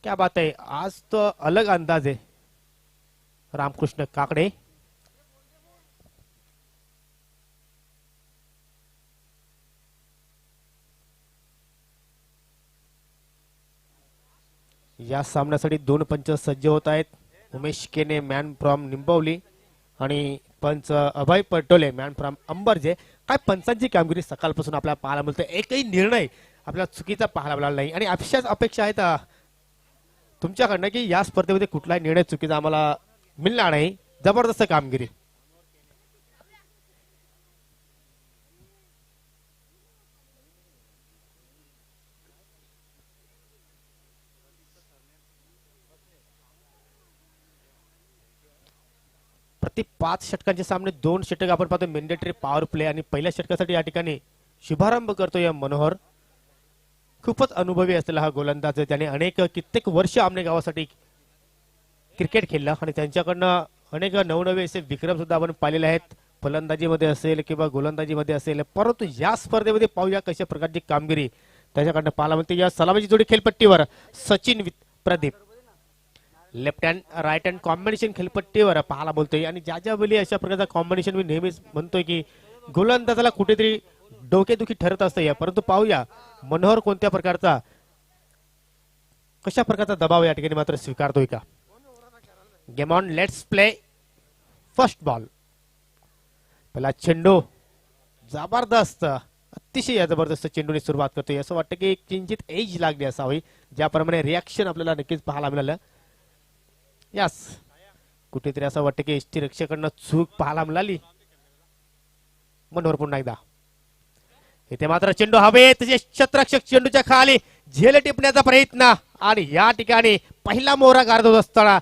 क्या बात है, आज तो अलग अंदाज है रामकृष्ण काकडे. या सामन्यासाठी दोन पंच सज्ज होत आहेत. उमेश केने मॅन फ्रॉम निंबवली आणि पंच अभय पटोले मॅन फ्रॉम अंबरजे. काय पंचांची कामगिरी सकाळपासून आपल्याला पाहायला मिळते. एकही निर्णय आपल्याला चुकीचा पाहायला मिळाला नाही आणि अशाच अपेक्षा आहेत तुमच्याकडनं की या स्पर्धेमध्ये कुठलाही निर्णय चुकीचा आम्हाला मिळणार नाही. जबरदस्त कामगिरी. प्रति 5 षटकांचे सामने 2 षटक आपण पाहतो मेंडेटरी पॉवर प्ले आणि पहिल्या षटकासाठी या ठिकाणी शुभारंभ करतो या मनोहर. खूपच अनुभवी असलेला हा गोलंदाज त्याने अनेक कित्येक वर्ष आमने गावासाठी क्रिकेट खेळलं आणि त्यांच्याकडनं अनेक नवनवे असे विक्रम सुद्धा आपण पाहिलेले आहेत फलंदाजीमध्ये असेल किंवा गोलंदाजीमध्ये असेल. परंतु या स्पर्धेमध्ये पाहूया कशा प्रकारची कामगिरी त्याच्याकडनं पाहायला मिळते. या सलामीची जोडी खेळपट्टीवर Sachin Pradeep. Left hand right hand combination खेळपट्टीवर पाहायला बोलतोय आणि ज्या वेळी अशा प्रकारचा कॉम्बिनेशन मी नेहमीच म्हणतोय की गोलंदाजाला कुठेतरी डोकेदुखी ठरत असते. परंतु पाहूया मनोहर कोणत्या प्रकारचा कशा प्रकारचा दबाव या ठिकाणी मात्र स्वीकारतोय का. Game on, let's play. First ball. पहिला चेंडू जबरदस्त, अतिशय जबरदस्त चेंडूने सुरुवात करतोय. असं वाटतं की किंचित एज लागली असावी. ज्याप्रमाणे रिॲक्शन आपल्याला नक्कीच पाहायला मिळालं. यस, कुठेतरी असं वाटतं की एसटी रक्षकांना चूक पाहायला मिळाली. मनोहर पुन्हा एकदा. इथे मात्र चेंडू हवेत, क्षेत्ररक्षक चेंडूच्या खाली झेल टिपण्याचा प्रयत्न आणि या ठिकाणी पहिला मोहरा गारदोत असताना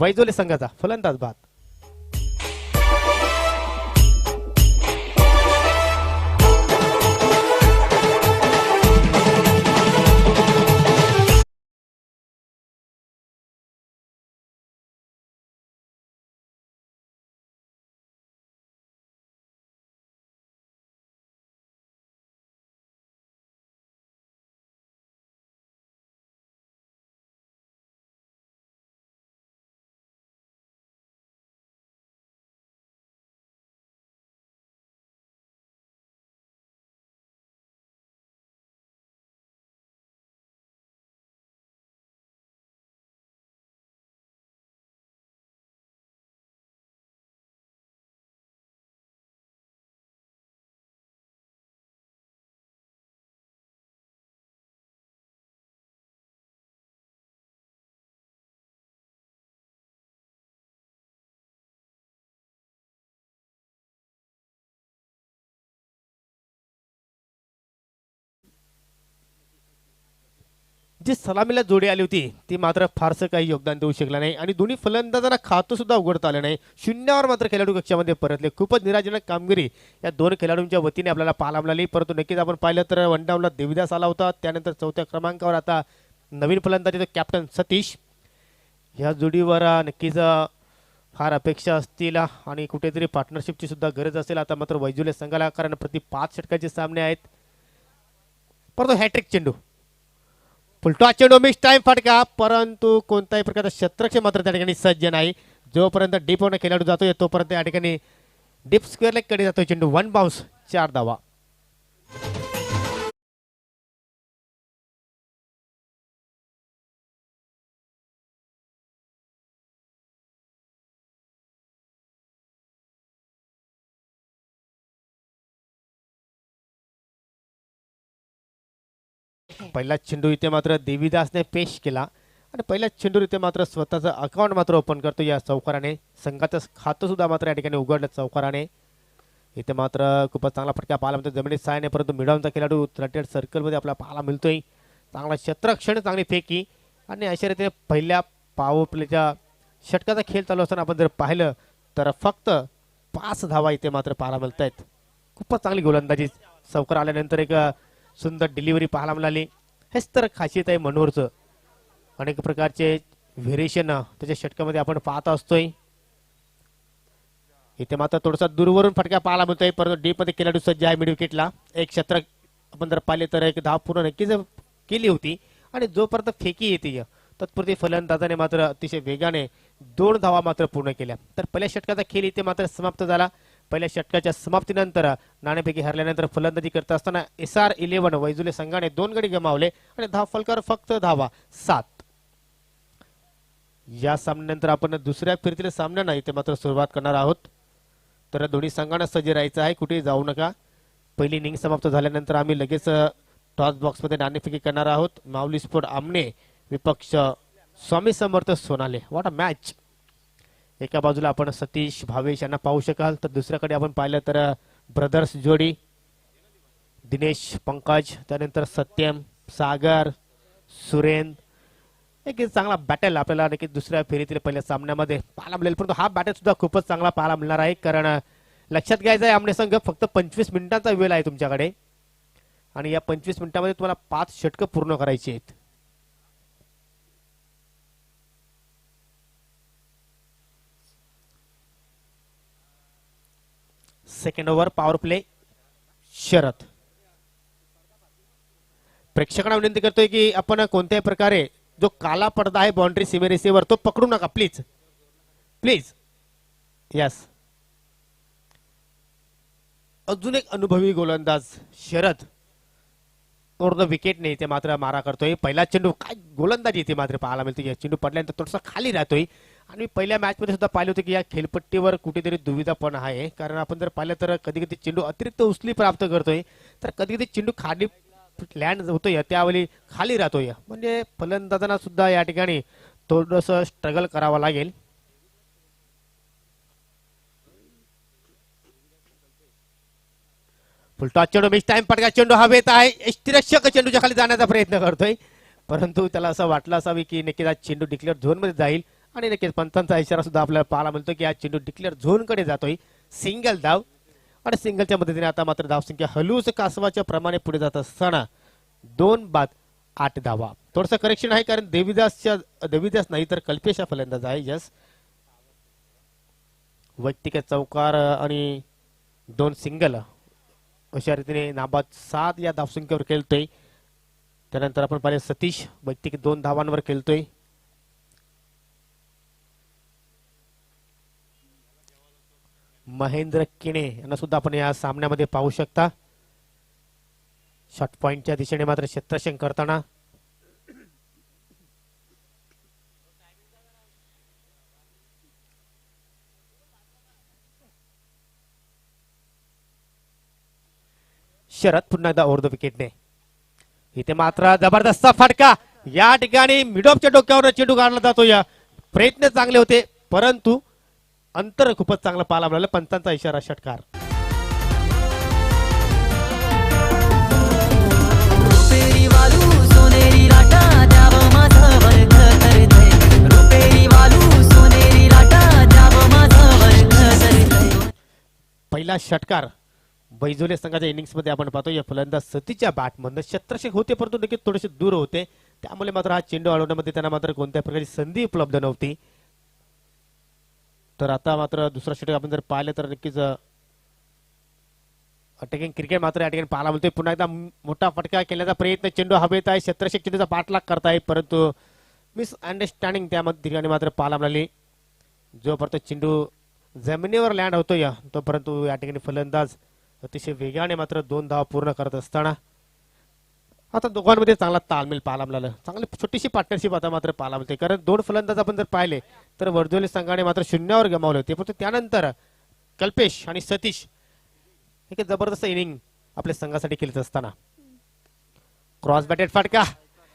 वैजोले संघाचा फलंदाज बाद. जी सलामीला जोडी आली होती ती मात्र फारसं काही योगदान देऊ शकला नाही आणि दोन्ही फलंदाजांना खातं सुद्धा उघडता आलं नाही. शून्यावर मात्र खेळाडू कक्षामध्ये परतले. खूपच निराशजनक कामगिरी या दोन खेळाडूंच्या वतीने आपल्याला पाहायला मिळाली. परंतु नक्कीच आपण पाहिलं तर वन डाऊनला देविदास आला होता. त्यानंतर चौथ्या क्रमांकावर आता नवीन फलंदाजी कॅप्टन सतीश. ह्या जोडीवर नक्कीच फार अपेक्षा असतील आणि कुठेतरी पार्टनरशिपची सुद्धा गरज असेल आता मात्र वैजुले संघाला. कारण प्रति 5 षटकांचे सामने आहेत. परंतु हॅट्रिक चेंडू, फुलटॉ चेंडू, मिस टाइम फटका. परंतु कोणत्याही प्रकारचा क्षेत्ररक्षक मात्र त्या ठिकाणी सज्ज नाही. जोपर्यंत डीप होऊन खेळाडू जातोय तोपर्यंत या ठिकाणी डीप स्क्वेअर लेग कडे जातोय चेंडू. 1 बाउन्स, 4 धावा. पहिला चेंडू इथे मात्र देविदासने पेश केला आणि पहिल्या चेंडू इथे मात्र स्वतःचं अकाउंट मात्र ओपन करतो या चौकाराने. संघाचं खातं सुद्धा मात्र या ठिकाणी उघडलं चौकाराने. इथे मात्र खूपच चांगला फटका पाहायला मिळतो जमिनीत सायने. परंतु मिडॉनचा खेळाडू थ्रेटेड सर्कलमध्ये आपल्याला पाहायला मिळतोय. चांगला क्षेत्ररक्षण, चांगली फेकी आणि अशा रीतीने पहिल्या पॉवर प्लेच्या षटकाचा खेळ चालू असताना आपण जर पाहिलं तर फक्त 5 धावा इथे मात्र पाहायला मिळत आहेत. खूपच चांगली गोलंदाजी. चौकार आल्यानंतर एक सुंदर डिलिव्हरी पाहायला मिळाली. हेच तर खासियत आहे मनोहरचं. अनेक प्रकारचे व्हेरिएशन त्याच्या षटकामध्ये आपण पाहत असतोय. इथे मात्र थोडासा दूरवरून फटका पाहायला मिळतोय. परंतु डीप मध्ये खेळाडू सज्ज आहे मिड विकेटला. एक क्षेत्र आपण जर पाहिले तर एक धाव पूर्ण नक्कीच केली होती आणि जोपर्यंत फेकी येते तत्पुरती फलंदाजाने मात्र अतिशय वेगाने 2 धावा मात्र पूर्ण केल्या. तर पहिल्या षटकाचा खेळ इथे मात्र समाप्त झाला. पहिल्या षटकाच्या समाप्तीनंतर नाणेफेकी हरल्यानंतर फलंदाजी करत असताना SR11 वैजुले संघाने 2 गडी गमावले आणि धाव फलकावर फक्त धावा 7. या सामन्यानंतर आपण दुसऱ्या फिरतील सामन्यानं इथे मात्र सुरुवात करणार आहोत. तर दोन्ही संघांना सज्ज राहायचं आहे, कुठेही जाऊ नका. पहिली इनिंग समाप्त झाल्यानंतर आम्ही लगेच टॉस बॉक्स मध्ये नाणेफेकी करणार आहोत. माऊली स्पोर्ट आमने विपक्ष स्वामी समर्थ सोनाले. What a match. एका बाजूला आपण सतीश भावेश यांना पाहू शकाल, तर दुसऱ्याकडे आपण पाहिलं तर ब्रदर्स जोडी दिनेश पंकज, त्यानंतर सत्यम सागर सुरेन. एक चांगला बॅटल आपल्याला नक्कीच दुसऱ्या फेरीतील पहिल्या सामन्यामध्ये पाहायला मिळेल. परंतु हा बॅटल सुद्धा खूपच चांगला पाहायला मिळणार आहे, कारण लक्षात घ्यायचं आहे आमने संघ फक्त 25 मिनिटांचा वेळ आहे तुमच्याकडे आणि या 25 मिनिटांमध्ये तुम्हाला 5 षटकं पूर्ण करायची आहेत. Second over power play. Sharad प्रेक्षकांना विनंती करतोय की आपण कोणत्याही प्रकारे जो काला पडदा आहे बाउंड्री सीमेरेषेवर तो पकडू नका प्लीज प्लीज. यस. अजून एक अनुभवी गोलंदाज शरद ओर द विकेटने इथे मात्र मारा करतोय. पहिला चेंडू काय गोलंदाजी इथे मात्र पाहायला मिळते. चेंडू पडल्यानंतर थोडासा खाली राहतोय आणि पहिल्या मॅच मध्ये सुद्धा पाहिलं होतं की या खेळपट्टीवर कुठेतरी दुविधा पण आहे, कारण आपण जर पाहिलं तर कधी कधी चेंडू अतिरिक्त उचली प्राप्त करतोय, तर कधी कधी चेंडू खाली लँड होतोय त्यावेळी खाली राहतोय. म्हणजे फलंदाजांना सुद्धा या ठिकाणी थोडस स्ट्रगल करावा लागेल. फुलटॉस चेंडू मिस टाइम पटका. चेंडू हवेत आहे. यष्टिरक्षक चेंडूच्या खाली जाण्याचा प्रयत्न करतोय, परंतु त्याला असं वाटलं असावी की नक्कीच हा चेंडू डिक्लेअर झोन मध्ये जाईल आणि नक्कीच पंचांचा इशारा सुद्धा आपल्याला पाहायला मिळतो की हा चेंडू डिक्लेअर झोन कडे जातोय. सिंगल धाव आणि सिंगलच्या मदतीने आता मात्र धावसंख्या हलूस कासवाच्या प्रमाणे पुढे जात असताना 2 बाद 8 धावा. थोडस करेक्शन आहे, कारण देवीदास नाही तर कल्पेश हा फलंदाज आहे. यस. वैयक्तिक चौकार आणि 2 सिंगल अशा रीतीने नाबाद 7 या धावसंख्येवर खेळतोय. त्यानंतर आपण पाहिले सतीश वैयक्तिक 2 धावांवर खेळतोय. महेंद्र किणे यांना सुद्धा आपण या सामन्यामध्ये पाहू शकता. शॉट पॉइंटच्या दिशेने मात्र क्षेत्ररक्षण करताना शरद पुन्हा एकदा ओव्हर द विकेटने. इथे मात्र जबरदस्त फटका. या ठिकाणी मिडॉपच्या डोक्यावर चेंडू काढला जातो. या प्रयत्न चांगले होते, परंतु अंतर खूपच चांगलं पाहायला मिळालं. पंचांचा इशारा षटकार. पहिला षटकार बैजोले संघाच्या इनिंग्स मध्ये आपण पाहतो. या फलंदाज सतीच्या बॅट मधून क्षेत्ररक्षक होते, परंतु नक्कीच थोडेसे दूर होते, त्यामुळे मात्र हा चेंडू अडवण्यामध्ये त्यांना मात्र कोणत्या प्रकारची संधी उपलब्ध नव्हती. तर आता मात्र दुसरा षटक आपण जर पाहिलं तर नक्कीच अटॅकिंग क्रिकेट मात्र या ठिकाणी पाहायला मिळतोय. पुन्हा एकदा मोठा फटका केल्याचा प्रयत्न. चेंडू हवेत आहे. क्षेत्ररक्षक चेंडूचा पाठलाग करताय, परंतु मिसअंडरस्टँडिंग त्या ठिकाणी मात्र पाहायला मिळाली. जोपर्यंत चेंडू जमिनीवर लँड होतोय तोपर्यंत या ठिकाणी फलंदाज अतिशय वेगाने मात्र 2 धावा पूर्ण करत असताना आता दोघांमध्ये चांगला ताळमेळ पाहायला मिळाला. चांगली छोटीशी पार्टनरशिप आता मात्र पाहायला मिळते, कारण 2 फलंदाज आपण जर पाहिले तर वर्दोली संघाने मात्र 0वर गमावले होते, परंतु त्यानंतर कल्पेश आणि सतीश एक जबरदस्त इनिंग आपल्या संघासाठी खेळत असताना क्रॉस बॅटेड फटका.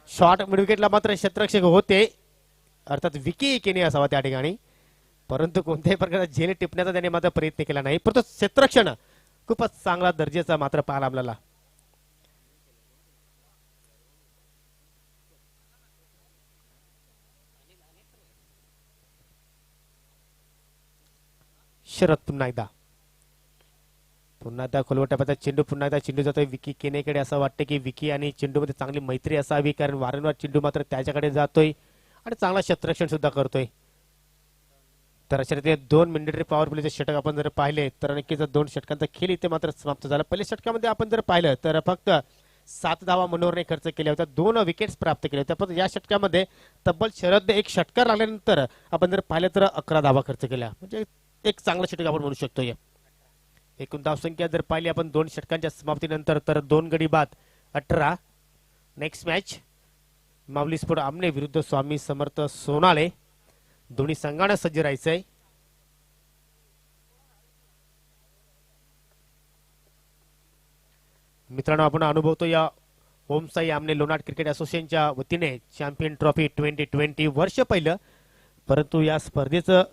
शॉर्ट मिड विकेटला मात्र क्षेत्ररक्षक होते, अर्थात विकी केने असावा त्या ठिकाणी, परंतु कोणत्याही प्रकारचा झेल टिपण्याचा त्याने मात्र प्रयत्न केला नाही. परंतु क्षेत्ररक्षण खूपच चांगला दर्जाचा मात्र पाहायला मिळाला. शरद पुन्हा एकदा खोलवट टप्प्याचा चेंडू. पुन्हा एकदा चेंडू जातोय विकी केनेकडे. असं वाटतं की विकी आणि चेंडू मध्ये चांगली मैत्री असावी, कारण वारंवार चेंडू मात्र त्याच्याकडे जातोय आणि चांगला क्षेत्ररक्षण सुद्धा करतोय. तर अशा रीतीने 2 मिनिटरी पॉवर प्लेचे षटक आपण जर पाहिले तर नक्कीच 2 षटकांचा खेळ इथे मात्र समाप्त झाला. पहिल्या षटकामध्ये आपण जर पाहिलं तर फक्त 7 धावा मनोहरने खर्च केल्या होत्या, 2 विकेट्स प्राप्त केल्या होत्या. पण या षटकामध्ये तब्बल शरदने एक षटकार लागल्यानंतर आपण जर पाहिलं तर 11 धावा खर्च केल्या, म्हणजे एक चांगला षटक आपण म्हणू शकतो. एकूण धावसंख्या जर पाहिली आपण 2 षटकांच्या समाप्तीनंतर तर 2 गडी बाद 18. नेक्स्ट मॅच माऊली स्पोर्ट आमने विरुद्ध स्वामी समर्थ सोनाळे. दोन्ही संघांना सज्ज राहायचंय. मित्रांनो, आपण अनुभवतो या ओमसाई आमने लोणार क्रिकेट असोसिएशनच्या वतीने चॅम्पियन ट्रॉफी 2020 वर्ष पहिलं, परंतु या स्पर्धेचं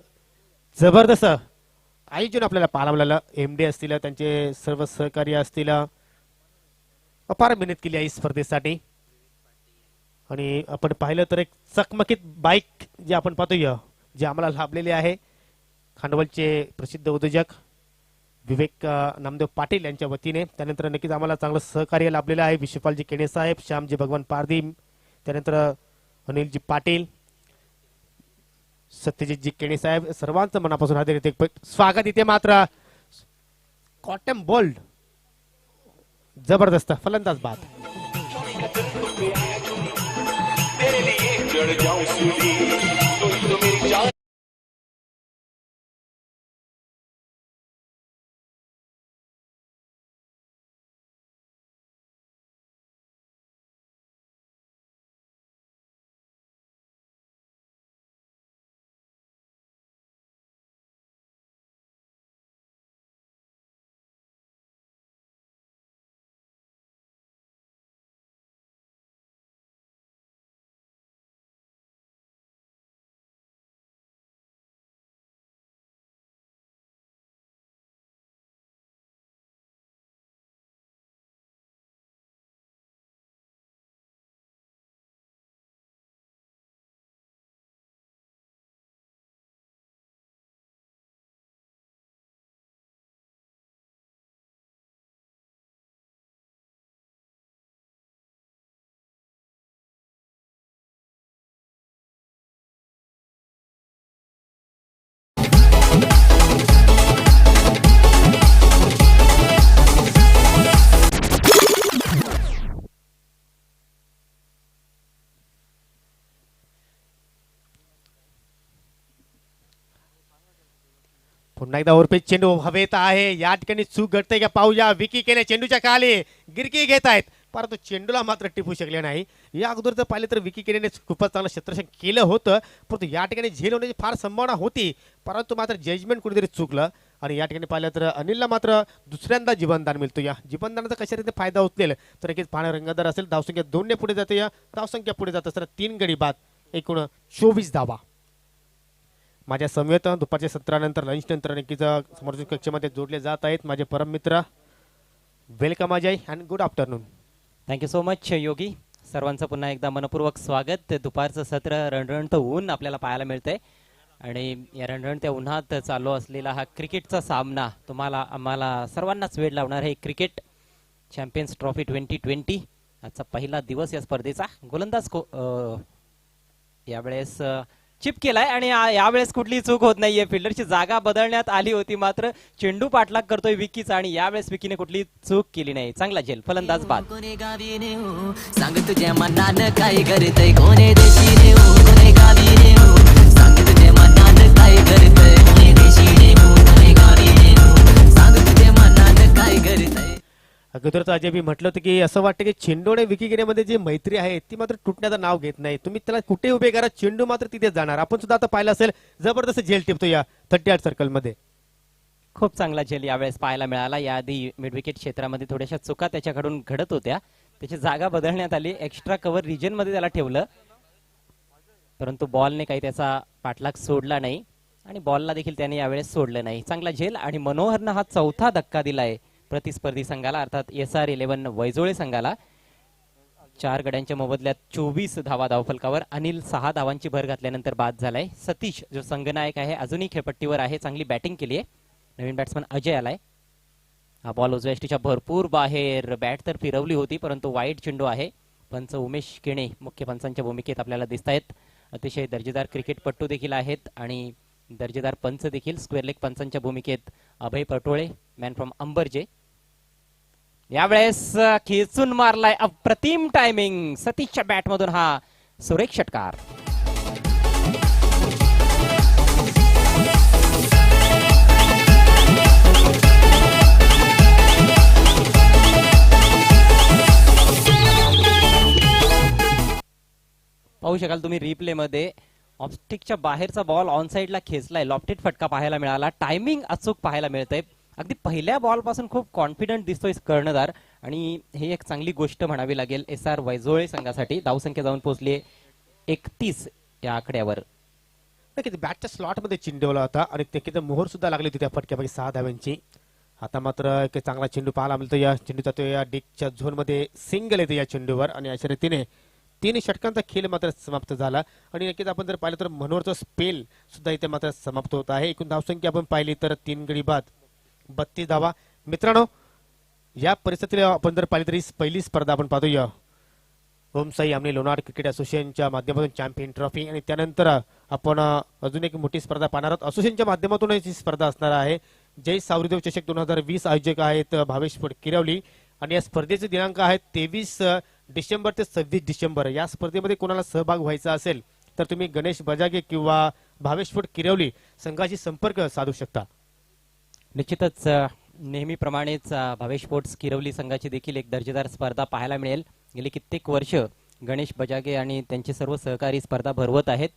जबरदस्त आयोजन आपल्याला पाहायला मिळालं. एमडी असतील, त्यांचे सर्व सहकारी असतील, अपार मेहनत केली आहे स्पर्धेसाठी. आणि आपण पाहिलं तर एक चकमकीत बाईक जे आपण पाहतोय जे आम्हाला लाभलेले आहे खांडवलचे प्रसिद्ध उद्योजक विवेक नामदेव पाटील यांच्या वतीने. त्यानंतर नक्कीच आम्हाला चांगलं सहकार्य लाभलेलं आहे विश्वपालजी केणे साहेब, श्यामजी भगवान पारधी, त्यानंतर अनिलजी पाटील, सत्यजितजी केणे साहेब, सर्वांचं मनापासून हार्दिक स्वागत. इथे मात्र कॉटन बोल्ड जबरदस्त फलंदाज बाद. पुन्हा एकदा ओरपे चेंडू हवेत आहे. या ठिकाणी चूक घडते का पाहूया. विकी केने चेंडूच्या खाली गिरकी घेत आहेत, परंतु चेंडूला मात्र टिपू शकले नाही. या अगोदर जर पाहिलं तर विकी केने खूपच चांगलं क्षेत्ररक्षण केलं होतं, परंतु या ठिकाणी झेल होण्याची फार संभावना होती, परंतु मात्र जजमेंट कुठेतरी चुकलं. आणि या ठिकाणी पाहिलं तर अनिलला मात्र दुसऱ्यांदा जीवनदान मिळतो. या जीवनदानाचा कशा रीती फायदा उचलेल तर नक्कीच पाहणं रंगतदार असेल. धावसंख्या 2 ने पुढे जाते. या धावसंख्या पुढे जात असताना 3 गडी बाद एकूण 24 धावा. माझ्या समवेत दुपारच्या सत्रानंतर लंच नंतर नक्कीच समोरच्या कक्षेमध्ये जोडले जात आहेत माझे परम मित्र. Welcome Ajay and good afternoon. Thank you so much Yogi. सर्वांचं पुन्हा एकदा मनपूर्वक स्वागत. दुपारचं सत्र रणरणतं ऊन आपल्याला पाहायला मिळतंय आणि या रणरणत्या उन्हात चालू असलेला हा क्रिकेटचा सामना तुम्हाला आम्हाला सर्वांनाच वेळ लावणार आहे. क्रिकेट चॅम्पियन्स ट्रॉफी 2020 आजचा पहिला दिवस या स्पर्धेचा. गोलंदाज यावेळेस चिप केलाय आणि यावेळेस कुठली चूक होत नाहीये. फिल्डरची जागा बदलण्यात आली होती, मात्र चेंडू पाठलाग करतोय विकीचा आणि यावेळेस विकीने कुठली चूक केली नाही. चांगला झेल फलंदाज बाद. सांग तुझ्या मनानं काय करतय कोणे देशी रे कोणे गावी रे सांग तुझ्या मनानं काय करतय कोणे देशी रे कोणे गावी रे सांग तुझ्या मनानं काय करतय. अगोदरच अजय मी म्हटलं होतं की असं वाटतं की चेंडू आणि विकी गिरीमध्ये जी मैत्री आहे ती मात्र तुटण्याचं नाव घेत नाही. तुम्ही त्याला कुठे उभे करा, चेंडू मात्र तिथे जाणार. आपण सुद्धा आता पाहिलं असेल जबरदस्त झेल टिपतो या 38 सर्कल मध्ये. खूप चांगला झेल यावेळेस पाहायला मिळाला. याआधी मिड विकेट क्षेत्रामध्ये थोड्याशा चुका त्याच्याकडून घडत होत्या, त्याची जागा बदलण्यात आली. एक्स्ट्रा कव्हर रिजन मध्ये त्याला ठेवलं, परंतु बॉलने काही त्याचा पाठलाग सोडला नाही आणि बॉलला देखील त्याने यावेळेस सोडलं नाही. चांगला झेल आणि मनोहरनं हा चौथा धक्का दिलाय प्रतिस्पर्धी संघाला अर्थात SR11 वैजोळे संघाला. 4 गड्यांच्या मोबदल्यात 24 धावा धावफलकावर. अनिल 6 धावांची भर घातल्यानंतर बाद झालाय. सतीश जो संघनायक आहे अजूनही खेळपट्टीवर आहे, चांगली बॅटिंग केली आहे. नवीन बॅट्समन अजय आलाय. हा बॉल उजव्या यष्टीच्या भरपूर बाहेर, बॅट तर फिरवली होती परंतु वाईट चेंडू आहे. पंच उमेश केणे मुख्य पंचांच्या भूमिकेत आपल्याला दिसत आहेत. अतिशय दर्जेदार क्रिकेटपटू देखील आहेत आणि दर्जेदार पंच देखील. स्क्वेअर लेग पंचांच्या भूमिकेत अभय पटोळे, मॅन फ्रॉम अंबरजे. यावेळेस खेचून मारलाय अप्रतिम टायमिंग सतीशच्या बॅटमधून हा सुरेख षटकार. पाहू शकाल तुम्ही रिप्ले मध्ये ऑप्टिकच्या बाहेरचा बॉल ऑन साइडला खेचलाय. लॉफ्टेड फटका पाहायला मिळाला. टायमिंग अचूक पाहायला मिळतंय. अगदी पहिल्या बॉल पासून खूप कॉन्फिडंट दिसतोय कर्णधार आणि हे एक चांगली गोष्ट म्हणावी लागेल SR वैजोळे संघासाठी. धावसंख्या जाऊन पोहोचली 31 या आकड्यावर. नक्कीच बॅटच्या स्लॉट मध्ये चिंडवला होता आणि ते मोहर सुद्धा लागली होती त्या फटक्यापैकी 6 धाव्यांची. आता मात्र एक चांगला चेंडू पाहायला मिळतो. या चेंडूचा तो या डिकच्या झोन मध्ये सिंगल येते या चेंडूवर आणि अशा रीतीने 3 षटकांचा खेळ मात्र समाप्त झाला. आणि नक्कीच आपण जर पाहिलं तर मनोहरचा स्पेल सुद्धा इथे मात्र समाप्त होत आहे. एकूण धावसंख्या आपण पाहिली तर 3 गडी बाद 32 धावा. मित्रांनो, या परिस्थितीला आपण जर पाहिली तरी पहिली स्पर्धा आपण पाहतो या ओमसाई आमने लोणार क्रिकेट असोसिएशनच्या माध्यमातून चॅम्पियन ट्रॉफी आणि त्यानंतर आपण अजून एक मोठी स्पर्धा पाहणार आहोत. असोसिएशनच्या माध्यमातून ही स्पर्धा असणार आहे. जय सावरीदेव चषक 2020 आयोजक आहेत भावेश किरवली आणि या स्पर्धेचे दिनांक आहेत 23 डिसेंबर ते 26 डिसेंबर. या स्पर्धेमध्ये कोणाला सहभाग व्हायचा असेल तर तुम्ही गणेश बजागे किंवा भावेश किरवली संघाशी संपर्क साधू शकता. निश्चितच नेहमीप्रमाणेच भावेश स्पोर्ट्स किरवली संघाची देखील एक दर्जेदार स्पर्धा पाहायला मिळेल. गेली कित्येक वर्ष गणेश बजागे आणि त्यांचे सर्व सहकारी स्पर्धा भरवत आहेत.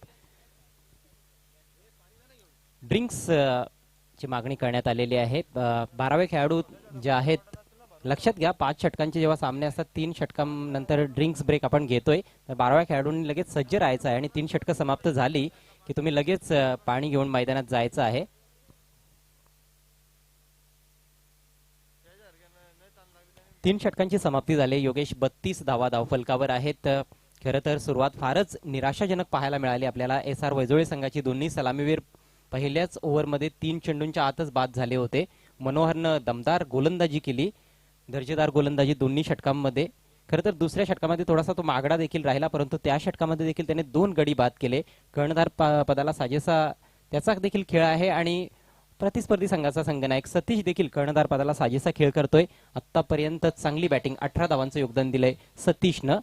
ड्रिंक्स ची मागणी करण्यात आलेली आहे. 12वे खेळाडू जे आहेत लक्षात घ्या 5 षटकांचे जेव्हा सामने असतात 3 षटकांनंतर ड्रिंक्स ब्रेक आपण घेतोय. तर 12व्या खेळाडूंनी लगेच सज्ज राहायचं आहे आणि 3 षटकं समाप्त झाली की तुम्ही लगेच पाणी घेऊन मैदानात जायचं आहे. तीन षटकांची समाप्ती झाली. योगेश 32 धावा धावफलकावर आहेत. खरं तर सुरुवात फारच निराशाजनक पाहायला मिळाली आपल्याला. SR वैजोळे संघाची दोन्ही सलामीवीर पहिल्याच ओव्हरमध्ये 3 चेंडूंच्या आतच बाद झाले होते. मनोहरनं दमदार गोलंदाजी केली, दर्जेदार गोलंदाजी दोन्ही षटकांमध्ये. खरं तर दुसऱ्या षटकामध्ये थोडासा तो मागडा देखील राहिला, परंतु त्या षटकामध्ये देखील त्याने 2 गडी बाद केले. कर्णधार पदाला साजेसा त्याचा देखील खेळ आहे आणि प्रतिस्पर्धी संघाचा संघनायक सतीश देखील कर्णधार पदाला साजेसा खेळ करतोय. आतापर्यंत चांगली बॅटिंग 18 धावांचं योगदान दिलंय सतीशनं.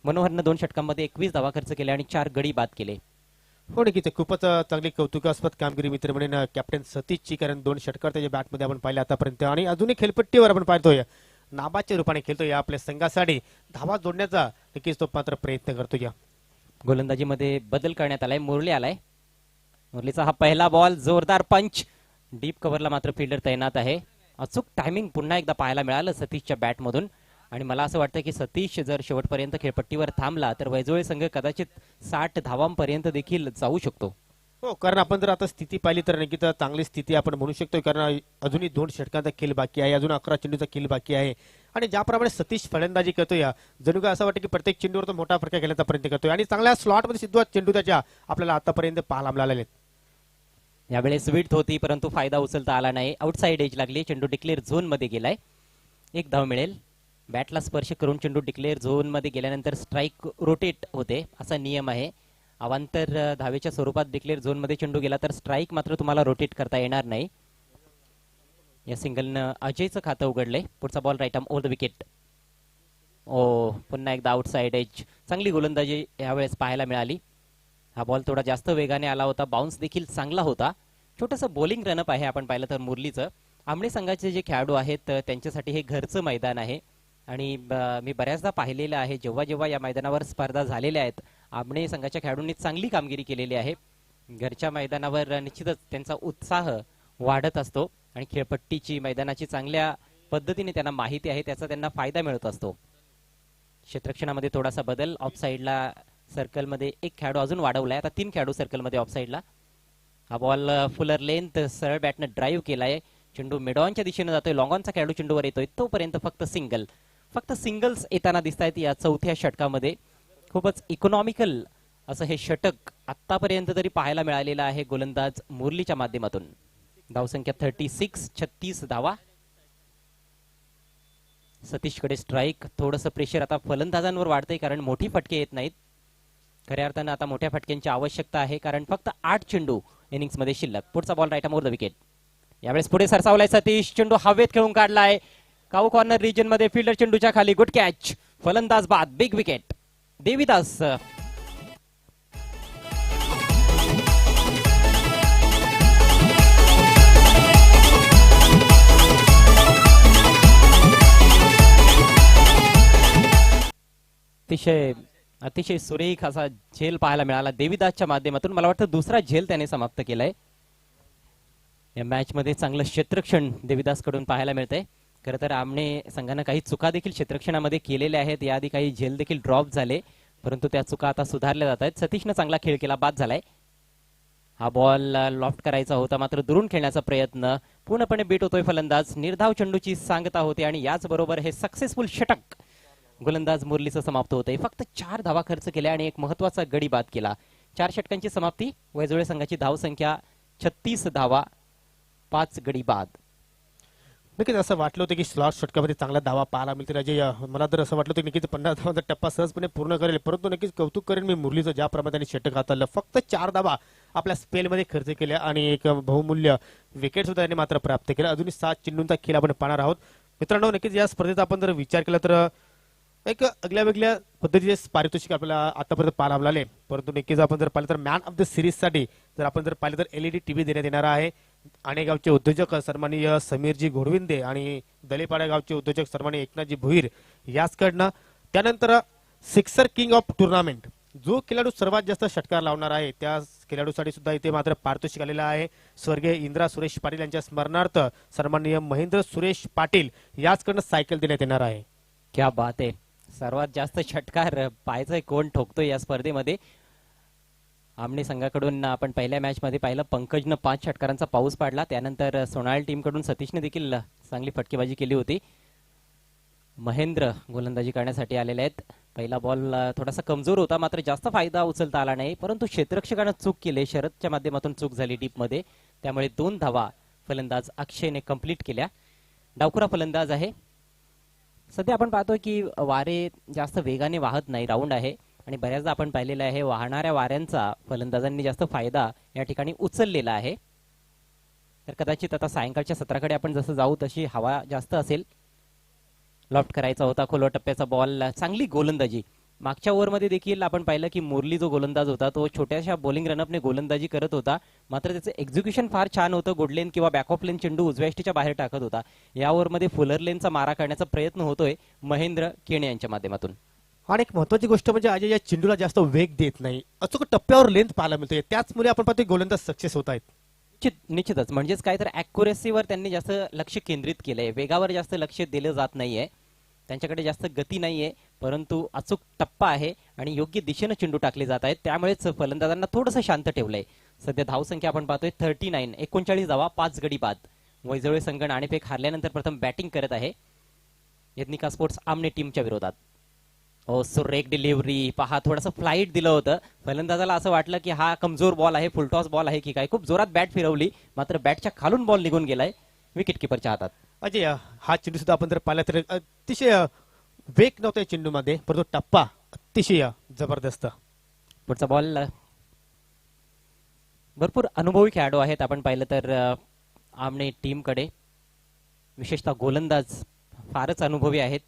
मनोहरनं 2 षटकांमध्ये 21 धावा खर्च केले आणि 4 गडी बाद केले. हो नक्कीच खूपच चांगली कौतुकास्पद कामगिरी मित्र म्हणून कॅप्टन सतीशची, कारण 2 षटकार त्याच्या बॅटमध्ये आपण पाहिले आतापर्यंत आणि अजूनही खेळपट्टीवर आपण पाहतोय नाबाच्या रूपाने खेळतोय. या आपल्या संघासाठी धावा जोडण्याचा नक्कीच तो मात्र प्रयत्न करतोय. गोलंदाजीमध्ये बदल करण्यात आलाय. मुरली आलाय. मुरलीचा हा पहिला बॉल, जोरदार पंच. डीप कव्हरला मात्र फिल्डर तैनात आहे. अचूक टायमिंग पुन्हा एकदा पाहायला मिळालं सतीशच्या बॅटमधून आणि मला असं वाटतं की सतीश जर शेवटपर्यंत खेळपट्टीवर थांबला तर वैजोळे संघ कदाचित 60 धावांपर्यंत देखील जाऊ शकतो. हो, कारण आपण जर आता स्थिती पाहिली तर नक्कीच चांगली स्थिती आपण म्हणू शकतो, कारण अजूनही 2 षटकांचा खेळ बाकी आहे, अजून 11 चेंडूचा खेळ बाकी आहे आणि ज्याप्रमाणे सतीश फलंदाजी करतोय जणू काय असं वाटतं की प्रत्येक चेंडूवर तो मोठा फटका खेळण्याचा प्रयत्न करतोय आणि चांगल्या स्लॉटमध्ये सिद्ध चेंडू त्याच्या आपल्याला आतापर्यंत पाहायला मिळालेले. यावेळेस विड्थ होती परंतु फायदा उचलता आला नाही. आउटसाइड एज लागली. चेंडू डिक्लेअर झोन मध्ये गेलाय. 1 धाव मिळेल. बॅटला स्पर्श करून चेंडू डिक्लेअर झोन मध्ये गेल्यानंतर स्ट्राईक रोटेट होते असा नियम आहे. अवांतर धावेच्या स्वरूपात डिक्लेअर झोन मध्ये चेंडू गेला तर स्ट्राईक मात्र तुम्हाला रोटेट करता येणार नाही. या सिंगलनं अजयचं खातं उघडलंय. पुढचा ball right arm over the wicket. ओ, पुन्हा एकदा आउटसाइड एज. चांगली गोलंदाजी यावेळेस पाहायला मिळाली. हा बॉल थोडा जास्त वेगाने आला होता. बाउन्स देखील चांगला होता. छोटंसं बॉलिंग रनअप आहे आपण पाहिलं तर मुरलीचं. आमणे संघाचे जे खेळाडू आहेत त्यांच्यासाठी हे घरचं मैदान आहे आणि मी बऱ्याचदा पाहिलेलं आहे जेव्हा जेव्हा या मैदानावर स्पर्धा झालेल्या आहेत आमणे संघाच्या खेळाडूंनी चांगली कामगिरी केलेली आहे. घरच्या मैदानावर निश्चितच त्यांचा उत्साह वाढत असतो आणि खेळपट्टीची मैदानाची चांगल्या पद्धतीने त्यांना माहिती आहे, त्याचा त्यांना फायदा मिळत असतो. क्षेत्ररक्षणामध्ये थोडासा बदल. ऑफ साईडला सर्कलमध्ये 1 खेळाडू अजून वाढवलाय. आता 3 खेळाडू सर्कलमध्ये ऑफ साईडला. हा बॉल फुलर लेंथ सरळ बॅटनं ड्राईव्ह केलाय. चेंडू मिडऑनच्या दिशेने जातोय. लॉंगॉनचा खेळाडू चेंडूवर येतोय. तोपर्यंत फक्त सिंगल्स येताना दिसत आहेत या 4थ्या षटकामध्ये. खूपच इकॉनॉमिकल असं हे षटक आतापर्यंत तरी पाहायला मिळालेलं आहे गोलंदाज मुरलीच्या माध्यमातून. धावसंख्या 36, 36 धावा. सतीशकडे स्ट्राईक. थोडंसं प्रेशर आता फलंदाजांवर वाढतंय कारण मोठी फटके येत नाहीत. खऱ्या अर्थानं आता मोठ्या फटक्यांची आवश्यकता आहे कारण फक्त 8 चेंडू इनिंग्स मध्ये शिल्लक. पुढचा ball right arm over the wicket. यावेळेस पुढे सरसावलाय सतीश. चेंडू हवेत खेळून काढलाय. काऊ कॉर्नर रिजन मध्ये फिल्डर चेंडूच्या खाली गुड कॅच, फलंदाज बाद, बिग विकेट. देविदास अतिशय सुरेख असा झेल पाहायला मिळाला देविदासच्या माध्यमातून. मला वाटतं दुसरा झेल त्याने समाप्त केलाय. या मॅच मध्ये चांगलं क्षेत्ररक्षण देविदास कडून पाहायला मिळतंय. खरं तर आमने संघानं काही चुका देखील क्षेत्ररक्षणामध्ये केलेल्या आहेत. याआधी काही झेल देखील ड्रॉप झाले, परंतु त्या चुका आता सुधारल्या जात आहेत. सतीशनं चांगला खेळ केला, बाद झालाय. हा बॉल लॉफ्ट करायचा होता, मात्र दुरून खेळण्याचा प्रयत्न पूर्णपणे बीट होतोय फलंदाज. निर्धाव चेंडूची सांगता होते आणि याचबरोबर हे सक्सेसफुल षटक गोलंदाज मुरलीचं समाप्त होतंय. फक्त 4 धावा खर्च केल्या आणि एक महत्वाचा गडी बाद केला. 4 षटकांची समाप्ती. वैजोळे संघाची धावसंख्या 36 धावा, 5 गडी बाद. नक्कीच असं वाटलं होतं की स्लॉट षटकामध्ये चांगला धावा पाहायला मिळतील अजय. मला तर असं वाटलं होतं नक्कीच 50 धावांचा टप्पा सहजपणे पूर्ण करेल, परंतु नक्कीच कौतुक करेन मी मुरलीचं ज्या प्रमाणे षटक हाताळलं. फक्त 4 धावा आपल्या स्पेलमध्ये खर्च केल्या आणि एक बहुमूल्य विकेट सुद्धा त्यांनी मात्र प्राप्त केला. अजूनही 7 चेंडूंचा खेळ आपण पाहणार आहोत. मित्रांनो, नक्कीच या स्पर्धेचा आपण जर विचार केला तर एक अगल्या वेगळ्या पद्धतीचे पारितोषिक आपल्याला आतापर्यंत पाहायला मिळाले, परंतु नक्कीच आपण जर पाहिलं तर मॅन ऑफ द सिरीज साठी जर आपण जर पाहिलं तर LED टीव्ही देण्यात येणार आहे. आणेगावचे उद्योजक सन्माननीय समीरजी घोडविंदे आणि दलेपाडा गावचे उद्योजक सन्माननीय एकनाथजी भोईर याचकडनं. त्यानंतर सिक्सर किंग ऑफ टुर्नामेंट जो खेळाडू सर्वात जास्त षटकार लावणार आहे त्या खेळाडूसाठी सुद्धा इथे मात्र पारितोषिक आलेलं आहे. स्वर्गीय इंद्रा सुरेश पाटील यांच्या स्मरणार्थ सन्माननीय महेंद्र सुरेश पाटील याचकडनं सायकल देण्यात येणार आहे. क्या बात आहे. सर्वात जास्त षटकार पाहायचं कोण ठोकतोय या स्पर्धेमध्ये. आमने संघाकडून आपण पहिल्या मॅच मध्ये पाहिलं पंकजनं 5 षटकारांचा पाऊस पाडला. त्यानंतर सोनाळ टीम कडून सतीशने देखील चांगली फटकेबाजी केली होती. महेंद्र गोलंदाजी करण्यासाठी आलेले आहेत. पहिला बॉल थोडासा कमजोर होता, मात्र जास्त फायदा उचलता आला नाही, परंतु क्षेत्ररक्षकानं चूक केली. शरदच्या माध्यमातून चूक झाली डीप मध्ये, त्यामुळे 2 धावा फलंदाज अक्षयने कंप्लीट केल्या. डावखुरा फलंदाज आहे. सध्या आपण पाहतोय की वारे जास्त वेगाने वाहत नाही, राऊंड आहे आणि बऱ्याचदा आपण पाहिलेलं आहे वाहणाऱ्या वाऱ्यांचा फलंदाजांनी जास्त फायदा या ठिकाणी उचललेला आहे. तर कदाचित आता सायंकाळच्या सत्राकडे आपण जसं जाऊ तशी हवा जास्त असेल. लॉफ्ट करायचा होता, खोलवा टप्प्याचा बॉल, चांगली गोलंदाजी. मागच्या ओव्हरमध्ये देखील आपण पाहिलं की मुरली जो गोलंदाज होता तो छोट्याशा बॉलिंग रनअपने गोलंदाजी करत होता, मात्र त्याचं एक्झिक्युशन फार छान होतं. गुडलेन किंवा बॅक ऑफ लेन चेंडू उजव्या यष्टीच्या बाहेर टाकत होता. या ओव्हरमध्ये फुलर लेनचा मारा करण्याचा प्रयत्न होतोय महेंद्र केणे यांच्या माध्यमातून. आणि एक महत्वाची गोष्ट म्हणजे अजय या चेंडूला जास्त वेग देत नाही, अचूक टप्प्यावर लेंथ पाहायला मिळते. त्याचमुळे आपण पाहतो गोलंदाज सक्सेस होत आहेत. निश्चितच म्हणजेच काय तर अॅक्युरेसीवर त्यांनी जास्त लक्ष केंद्रित केलंय, वेगावर जास्त लक्ष दिलं जात नाहीये. त्यांच्याकडे जास्त गती नाहीये, परंतु अचूक टप्पा आहे आणि योग्य दिशेने चेंडू टाकले जात आहेत, त्यामुळेच फलंदाजांना थोडंसं शांत ठेवलंय. सध्या धावसंख्या आपण पाहतोय 39, 39 धावा, 5 गडी बाद. वैजवळे संघ नाणेफेक हारल्यानंतर प्रथम बॅटिंग करत आहे यज्ञिका स्पोर्ट्स आमने टीमच्या विरोधात. सुरेख डिलिव्हरी पहा, थोडंसं फ्लाईट दिलं होतं. फलंदाजाला असं वाटलं की हा कमजोर बॉल आहे, फुलटॉस बॉल आहे की काय. खूप जोरात बॅट फिरवली, मात्र बॅटच्या खालून बॉल निघून गेलाय विकेट किपरच्या हातात. अजय हा चेंडू सुद्धा आपण जर पाहिला तर अतिशय वेग नव्हता चेंडू मध्ये, परंतु टप्पा अतिशय जबरदस्त. पुढचा बॉल. भरपूर अनुभवी खेळाडू आहेत आपण पाहिलं तर आमने टीमकडे, विशेषतः गोलंदाज फारच अनुभवी आहेत.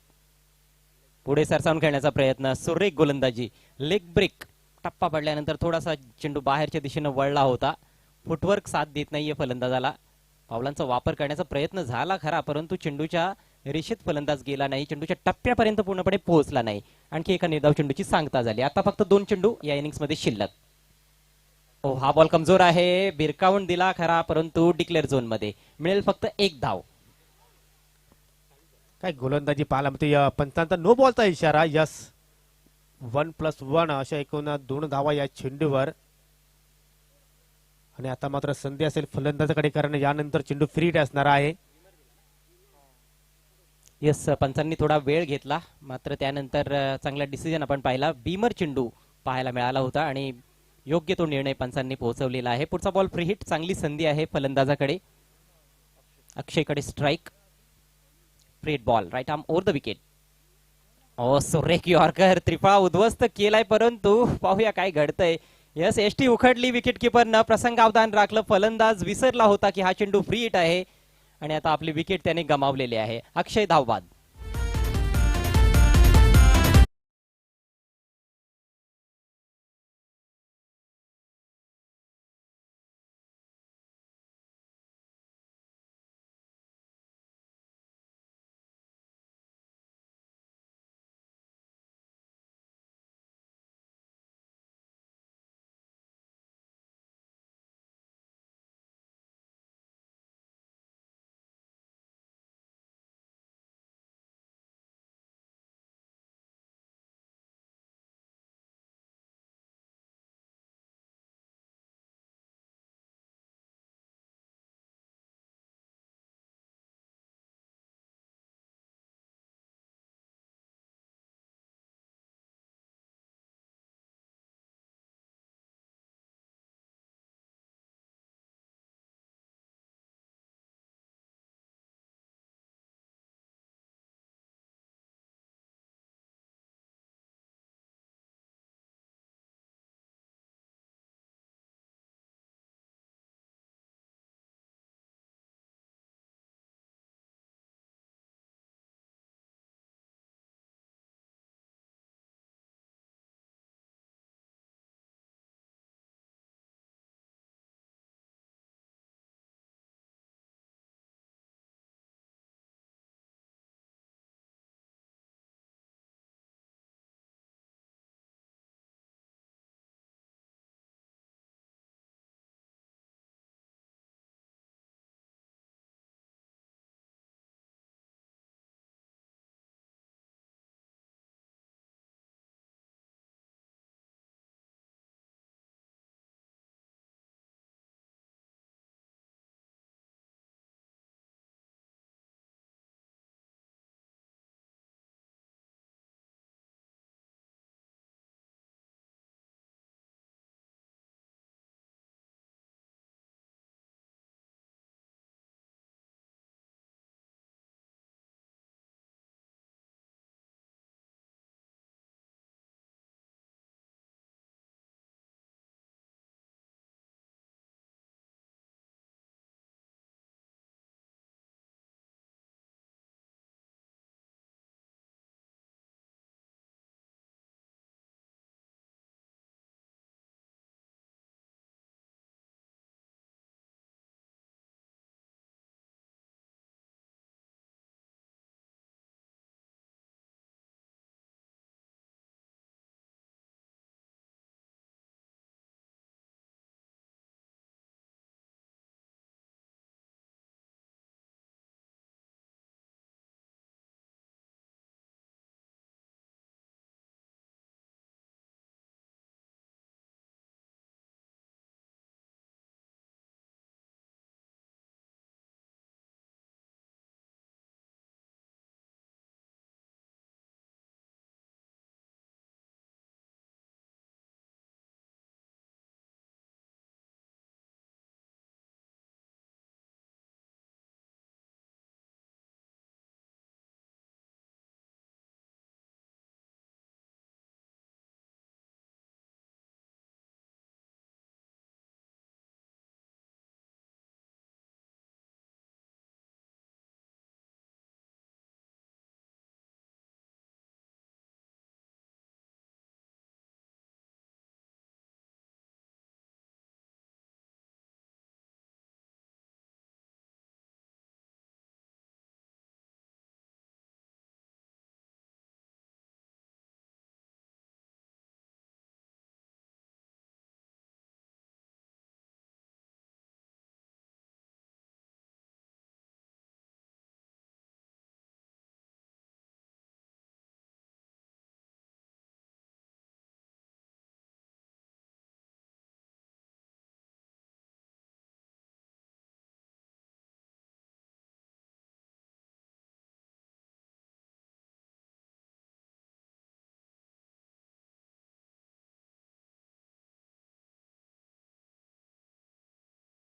पुढे सरसावून खेळण्याचा प्रयत्न, सुरेख गोलंदाजी, लेग ब्रेक. टप्पा पडल्यानंतर थोडासा चेंडू बाहेरच्या दिशेने वळला होता. फुटवर्क साथ देत नाहीये फलंदाजाला. पावलांचा वापर करण्याचा प्रयत्न झाला खरा, परंतु चेंडूच्या रेषेत फलंदाज गेला नाही, चेंडूच्या टप्प्यापर्यंत पूर्णपणे पोहोचला नाही. आणखी एका निर्धाव चेंडूची सांगता झाली. आता फक्त 2 चेंडू या इनिंग्स मध्ये शिल्लक. हा बॉल कमजोर आहे, बिरकावून दिला खरा, परंतु डिक्लेअर झोन मध्ये मिळेल फक्त 1 धाव. काय गोलंदाजी पाहायला मिळते. पंचांचा नो बॉलचा इशारा. यस, 1+1 अशा एकूण 2 धावा या चेंडूवर. आणि आता मात्र संधी असेल फलंदाजाकडे, कारण यानंतर चेंडू फ्री असणार आहे. यस, पंचांनी थोडा वेळ घेतला, मात्र त्यानंतर चांगला डिसिजन आपण पाहिला. बीमर चेंडू पाहायला मिळाला होता आणि योग्य तो निर्णय पंचांनी पोहोचवलेला आहे. पुढचा बॉल फ्री हिट. चांगली संधी आहे फलंदाजाकडे. अक्षयकडे स्ट्राईक. फ्रीट ball, right arm over the wicket. सुरेख यॉर्कर, त्रिफळा उद्ध्वस्त केलाय, परंतु पाहूया काय घडतंय. यस, एसटी उखडली विकेट किपरनं, प्रसंगावधान राखलं. फलंदाज विसरला होता की हा चेंडू फ्री हिट आहे आणि आता आपली विकेट त्याने गमावलेली आहे. अक्षय धावबाद.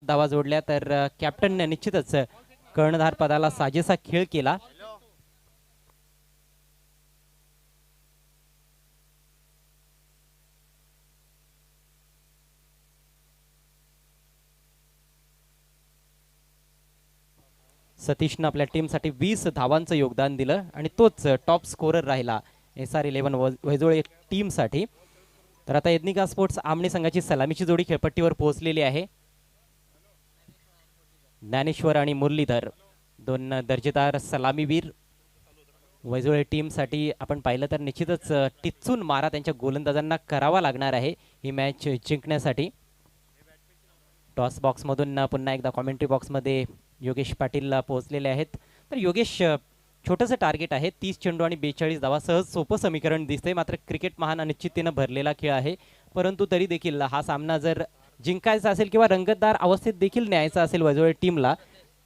धावा जोडल्या तर कॅप्टनने निश्चितच कर्णधार पदाला साजेसा खेळ केला. सतीशनं आपल्या टीमसाठी 20 धावांचं योगदान दिलं आणि तोच टॉप स्कोरर राहिला SR11 वैजोळे टीमसाठी. तर आता एथनिका स्पोर्ट्स आमने संघाची सलामीची जोडी खेळपट्टीवर पोहोचलेली आहे. ज्ञानेश्वर आणि मुरलीधर दोन दर्जेदार सलामीवीर वैजोळे टीमसाठी आपण पाहिलं तर निश्चितच टिच्चून मारा त्यांच्या गोलंदाजांना करावा लागणार आहे ही मॅच जिंकण्यासाठी. टॉस बॉक्समधून पुन्हा एकदा कॉमेंट्री बॉक्समध्ये योगेश पाटील पोहोचलेले आहेत. तर योगेश, छोटंसं टार्गेट आहे 30 चेंडू आणि 42 धावा. सहज सोपं समीकरण दिसतंय, मात्र क्रिकेट महान अनिश्चिततेनं भरलेला खेळ आहे. परंतु तरी देखील हा सामना जर जिंकायचा असेल किंवा रंगतदार अवस्थेत देखील न्यायचा असेल वैजोळे टीमला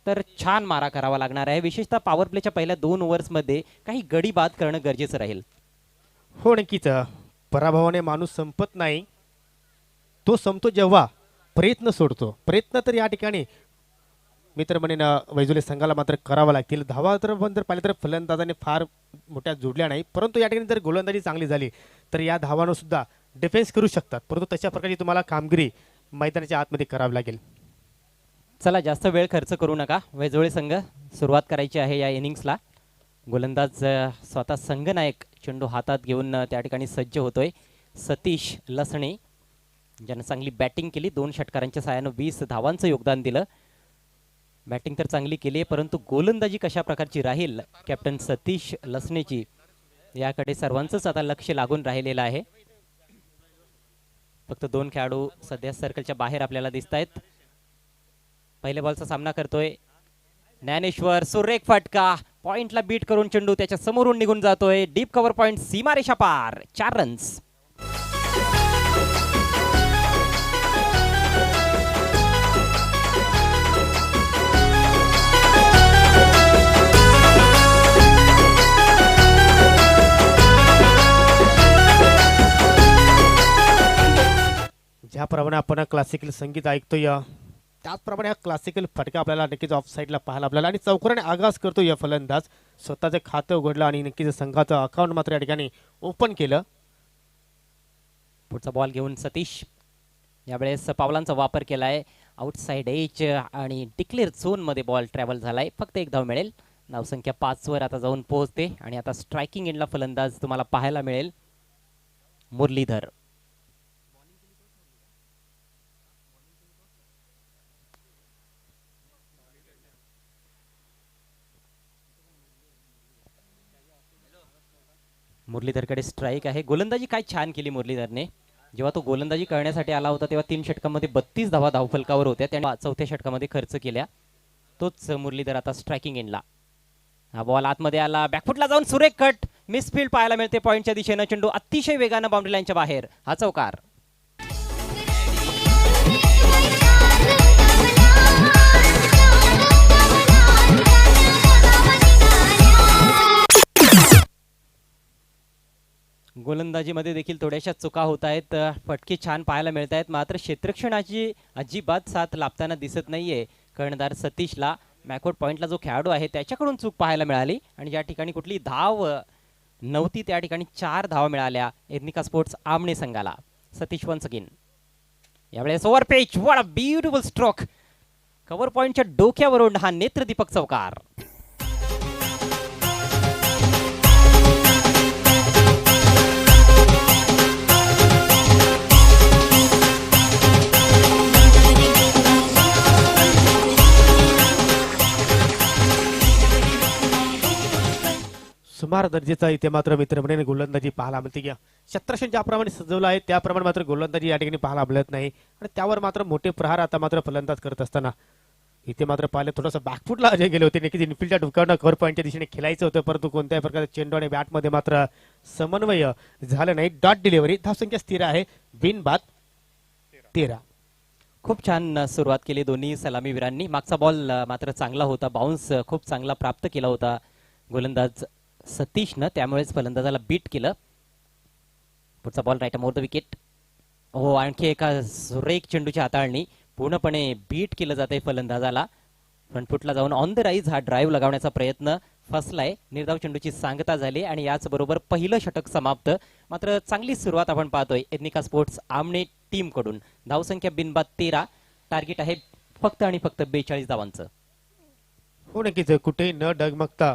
तर छान मारा करावा लागणार आहे. विशेषतः पॉवर प्लेच्या पहिल्या 2 ओव्हर्समध्ये काही गडी बाद करणं गरजेचं राहील. हो नक्कीच. पराभवाने माणूस संपत नाही, तो संपतो जेव्हा प्रयत्न सोडतो. प्रयत्न तर या ठिकाणी मित्र म्हणेन वैजोले संघाला मात्र करावा लागतील. धावा तर पण जर पाहिलं तर फलंदाजाने फार मोठ्या जोडल्या नाही, परंतु या ठिकाणी जर गोलंदाजी चांगली झाली तर या धावांवर सुद्धा डिफेन्स करू शकतात. परंतु तशा प्रकारची तुम्हाला कामगिरी मैदानाच्या आतमध्ये करावी लागेल. चला, जास्त वेळ खर्च करू नका. वैजोळे संघ सुरुवात करायची आहे या इनिंग्सला. गोलंदाज स्वतः संघनायक चेंडू हातात घेऊन त्या ठिकाणी सज्ज होतोय. सतीश लसणे ज्यानं चांगली बॅटिंग केली, 2 षटकारांच्या साहाय्यानं 20 धावांचं योगदान दिलं. बॅटिंग तर चांगली केली आहे, परंतु गोलंदाजी कशा प्रकारची राहील कॅप्टन सतीश लसणेची याकडे सर्वांचंच आता लक्ष लागून राहिलेलं आहे. फक्त 2 खेळाडू सध्या सर्कलच्या बाहेर आपल्याला दिसत आहेत. पहिल्या बॉलचा सामना करतोय ज्ञानेश्वर. सुरेख फटका, पॉइंटला बीट करून चेंडू त्याच्या समोरून निघून जातोय. डीप कव्हर पॉइंट, सीमारेषा पार, 4 रन्स. ज्याप्रमाणे आपण क्लासिकल संगीत ऐकतोय त्याचप्रमाणे हा क्लासिकल फटका आपल्याला नक्कीच ऑफ साईडला पाहायला आपल्याला आणि चौकाराने आगाज करतो या फलंदाज. स्वतःचं खातं उघडलं आणि नक्कीच संघाचं अकाउंट मात्र या ठिकाणी ओपन केलं. पुढचा बॉल घेऊन सतीश यावेळेस पावलांचा वापर केलाय. आउटसाइड एज आणि डिक्लेअर झोन मध्ये बॉल ट्रॅव्हल झालाय. फक्त 1 धाव मिळेल. धावसंख्या 5 वर आता जाऊन पोहोचते आणि आता स्ट्रायकिंग एंडला फलंदाज तुम्हाला पाहायला मिळेल मुरलीधर. मुरलीधरकडे स्ट्राईक आहे. गोलंदाजी काय छान केली मुरलीधरने. जेव्हा तो गोलंदाजी करण्यासाठी आला होता तेव्हा 3 षटकांमध्ये 32 धावा धावफलकावर होत्या. त्याने 4थ्या षटकामध्ये खर्च केल्या. तोच मुरलीधर आता स्ट्रायकिंग एंडला. हा बॉल आतमध्ये आला, बॅकफुटला जाऊन सुरेख कट, मिसफील्ड पाहायला मिळते पॉइंटच्या दिशेनं. चेंडू अतिशय वेगानं बाउंड्री लाईनच्या बाहेर. हा चौकार. गोलंदाजीमध्ये देखील थोड्याशा चुका होत आहेत. फटके छान पाहायला मिळत आहेत, मात्र क्षेत्ररक्षणाची अजिबात साथ लाभताना दिसत नाहीये कर्णधार सतीशला. मॅकआउट पॉइंटला जो खेळाडू आहे त्याच्याकडून चूक पाहायला मिळाली आणि ज्या ठिकाणी कुठली धाव नव्हती त्या ठिकाणी 4 धावा मिळाल्या एथनिका स्पोर्ट्स आमने संघाला. Satish once again. यावेळेस over pitch, what a beautiful stroke. Cover पॉइंटच्या डोक्यावरून हा नेत्रदीपक चौकार. सुमार दर्जेचा इथे मात्र मित्रमंडळीने गोलंदाजी पाहायला मिळते की शतरंज ज्याप्रमाणे सजवलं आहे त्याप्रमाणे मात्र गोलंदाजी या ठिकाणी पाहायला मिळत नाही आणि त्यावर मात्र मोठे प्रहार आता मात्र फलंदाज करत असताना इथे मात्र पाहिले थोडंसं बॅकफुटला अजय गेले होते. नक्कीच इनफिल्डच्या डुकावणं कव्हर पॉईंटच्या दिशेने खेळायचं होतं, परंतु कोणत्याही प्रकारच्या चेंडू आणि बॅटमध्ये मात्र समन्वय झालं नाही. Dot delivery. धावसंख्या स्थिर आहे, बिनबाद 13. खूप छान सुरुवात केली दोन्ही सलामीवीरांनी. मागचा बॉल मात्र चांगला होता, बाउन्स खूप चांगला प्राप्त केला होता गोलंदाज सतीशनं, त्यामुळेच फलंदाजाला बीट केलं. पुढचा बॉल राईट मोर द विकेट. हो, आणखी एका सुरेख चेंडूची हाताळणी. पूर्णपणे बीट केलं जाते फलंदाजाला. फ्रंटफुटला जाऊन ऑन द राईज हा ड्राईव्ह लगावण्याचा प्रयत्न फसलाय. निर्धाव चेंडूची सांगता झाली आणि याचबरोबर पहिलं षटक समाप्त. मात्र चांगली सुरुवात आपण पाहतोय एथनिका स्पोर्ट्स आमने टीम कडून. धावसंख्या बिनबाद 13. टार्गेट आहे फक्त आणि फक्त 42 धावांचं. हो नक्कीच कुठेही न डगमगता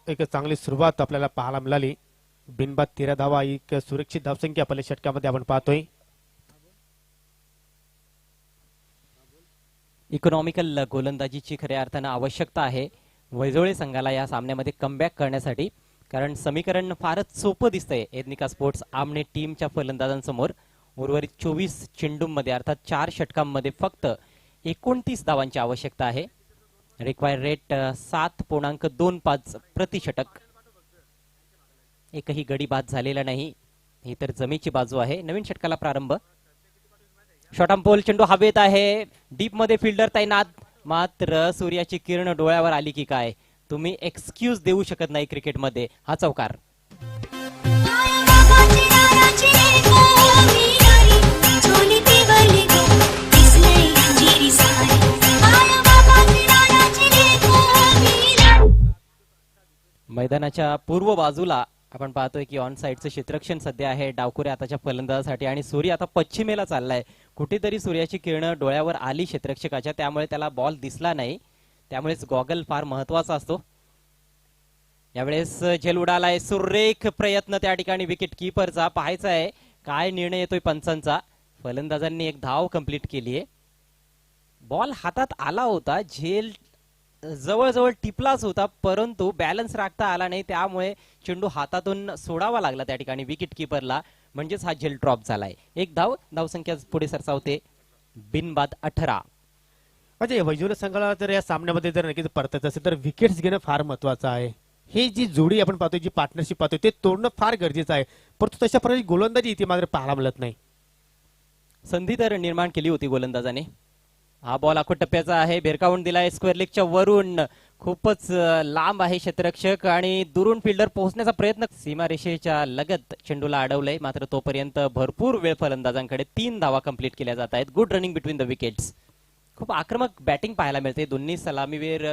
एक चांगली सुरुवात आपल्याला पाहायला मिळाली. बिनबाद 13 धावा एक सुरक्षित धावसंख्या पहिल्या षटकामध्ये आपण पाहतोय. इकॉनॉमिकल गोलंदाजीची खऱ्या अर्थानं आवश्यकता आहे वैजोळे संघाला या सामन्यामध्ये कमबॅक करण्यासाठी, कारण समीकरण फारच सोपं दिसतंय एथनिका स्पोर्ट्स आमने टीमच्या फलंदाजांसमोर. उर्वरित 24 चेंडूंमध्ये अर्थात 4 षटकांमध्ये फक्त 29 धावांची आवश्यकता आहे. रिक्वायर रेट 7.25 प्रति षटक. एकही गडी बाद झालेला नाही, ही तर जमेची बाजू आहे. नवीन षटकाला प्रारंभ. शॉर्ट आर्म पोल चेंडू हवेत आहे, डीप मध्ये फिल्डर तैनात, मात्र सूर्याची किरण डोळ्यावर आली की काय, तुम्ही एक्सक्यूज देऊ शकत नाही क्रिकेटमध्ये. हा चौकार. मैदानाच्या पूर्व बाजूला आपण पाहतोय की ऑन साइडचं क्षेत्ररक्षण सध्या आहे डावकुरे आताच्या फलंदाजासाठी, आणि सूर्य आता पश्चिमेला चाललाय. कुठेतरी सूर्याची किरण डोळ्यावर आली क्षेत्ररक्षकाच्या, त्यामुळे त्याला बॉल दिसला नाही. त्यामुळेच गॉगल फार महत्वाचा असतो. यावेळेस झेल उडालाय, सुरेख प्रयत्न त्या ठिकाणी विकेट कीपरचा. पाहायचा आहे काय निर्णय येतोय पंचांचा. फलंदाजांनी एक धाव कंप्लीट केली आहे. बॉल हातात आला होता, झेल जवळजवळ टिपलाच होता, परंतु बॅलन्स राखता आला नाही, त्यामुळे चेंडू हातातून सोडावा लागला त्या ठिकाणी विकेट कीपरला, म्हणजेच हा झेल ड्रॉप झालाय. एक धाव, धावसंख्या पुढे सरसावते. बिनबाद 18. म्हणजे वैजोळे संघाला जर या सामन्यामध्ये जर नक्कीच परतायचं असेल तर विकेट्स घेणं फार महत्वाचं आहे. ही जी जोडी आपण पाहतोय, जी पार्टनरशिप पाहतोय, ते तोडणं फार गरजेचं आहे. परंतु तशा प्रकारे गोलंदाजी इथे मात्र पाहायला मिळत नाही. संधी तर निर्माण केली होती गोलंदाजाने. हा बॉल आखो टप्प्याचा आहे, भेरकावून दिलाय स्क्वेअर लेगच्या वरून. खूपच लांब आहे क्षेत्ररक्षक आणि दुरून फिल्डर पोहोचण्याचा प्रयत्न. सीमारेषेच्या लगत चेंडूला अडवलंय, मात्र तोपर्यंत भरपूर वेळ फलंदाजांकडे. 3 धावा कंप्लीट केल्या जात आहेत. Good running between the wickets. खूप आक्रमक बॅटिंग पाहायला मिळते. दोन्ही सलामीवीर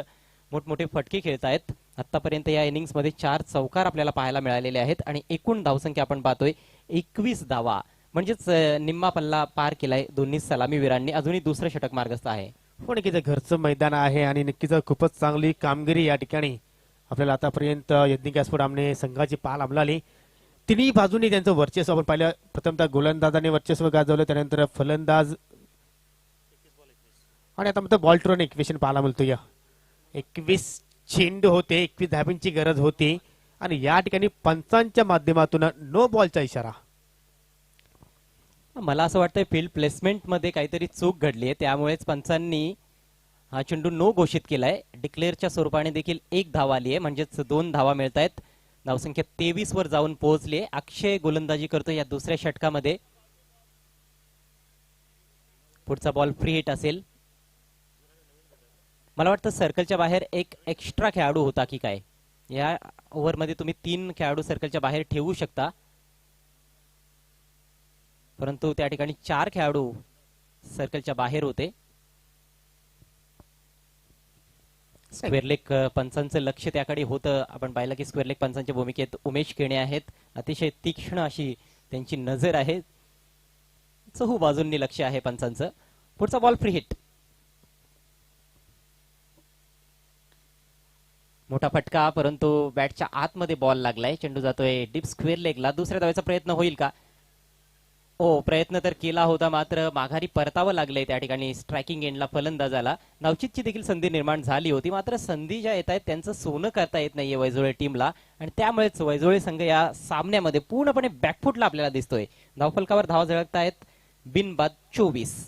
मोठमोठे फटके खेळत आहेत. आतापर्यंत या इनिंग्स मध्ये 4 चौकार आपल्याला पाहायला मिळालेले आहेत, आणि एकूण धावसंख्या आपण पाहतोय 21 धावा, म्हणजेच निम्मा पल्ला पार केलाय दोन्ही सलामीवीरांनी. अजूनही दुसरं षटक मार्गस्थ आहे. हो नक्कीच घरचं मैदान आहे आणि नक्कीच खूपच चांगली कामगिरी या ठिकाणी आपल्याला आतापर्यंत एथनिका स्पोर्ट्स आमने संघाची पाहायला मिळाली. तिन्ही बाजूनी त्यांचं वर्चस्व आपण पाहिलं. प्रथमतः गोलंदाजाने वर्चस्व गाजवलं, त्यानंतर फलंदाज, आणि आता मात्र बॉल ट्रोन इक्वेशन पाहायला मिळतो. या 21 चेंडू होते, 21 धाब्यांची गरज होती, आणि या ठिकाणी पंचांच्या माध्यमातून नो बॉलचा इशारा. मला असं वाटतंय फील्ड प्लेसमेंट मध्ये काहीतरी चूक घडली आहे, त्यामुळेच पंचांनी हा चेंडू नो घोषित केलाय. डिक्लेअरच्या स्वरूपाने देखील 1 धाव आली आहे, म्हणजेच 2 धावा मिळत आहेत. धावसंख्या 23 वर जाऊन पोहोचली आहे. अक्षय गोलंदाजी करतो या दुसऱ्या षटकामध्ये. पुढचा बॉल फ्री हिट असेल. मला वाटतं सर्कलच्या बाहेर एक एक्स्ट्रा खेळाडू होता की काय. या ओव्हरमध्ये तुम्ही 3 खेळाडू सर्कलच्या बाहेर ठेवू शकता, परंतु त्या ठिकाणी 4 खेळाडू सर्कलच्या बाहेर होते. स्क्वेअर लेग पंचांचं लक्ष त्याकडे होतं. आपण पाहिलं की स्क्वेअर लेग पंचांच्या भूमिकेत उमेश केणे आहेत. अतिशय तीक्ष्ण अशी त्यांची नजर आहे. चहू बाजूंनी लक्ष आहे पंचांचं. पुढचा बॉल फ्री हिट. मोठा फटका, परंतु बॅटच्या आतमध्ये बॉल लागलाय. चेंडू जातोय डीप स्क्वेअर लेगला. दुसऱ्या धावेचा प्रयत्न होईल का? प्रयत्न तर केला होता, मात्र माघारी परतावं लागलंय त्या ठिकाणी स्ट्रायकिंग एंडला फलंदाजाला. नवचितची देखील संधी निर्माण झाली होती, मात्र संधी ज्या येत आहेत त्यांचं सोनं करता येत नाहीये वैजोळे टीमला, आणि त्यामुळेच वैजोळे संघ या सामन्यामध्ये पूर्णपणे बॅकफुटला आपल्याला दिसतोय. धावफलकावर धावा झळकतायत. बिनबाद 24.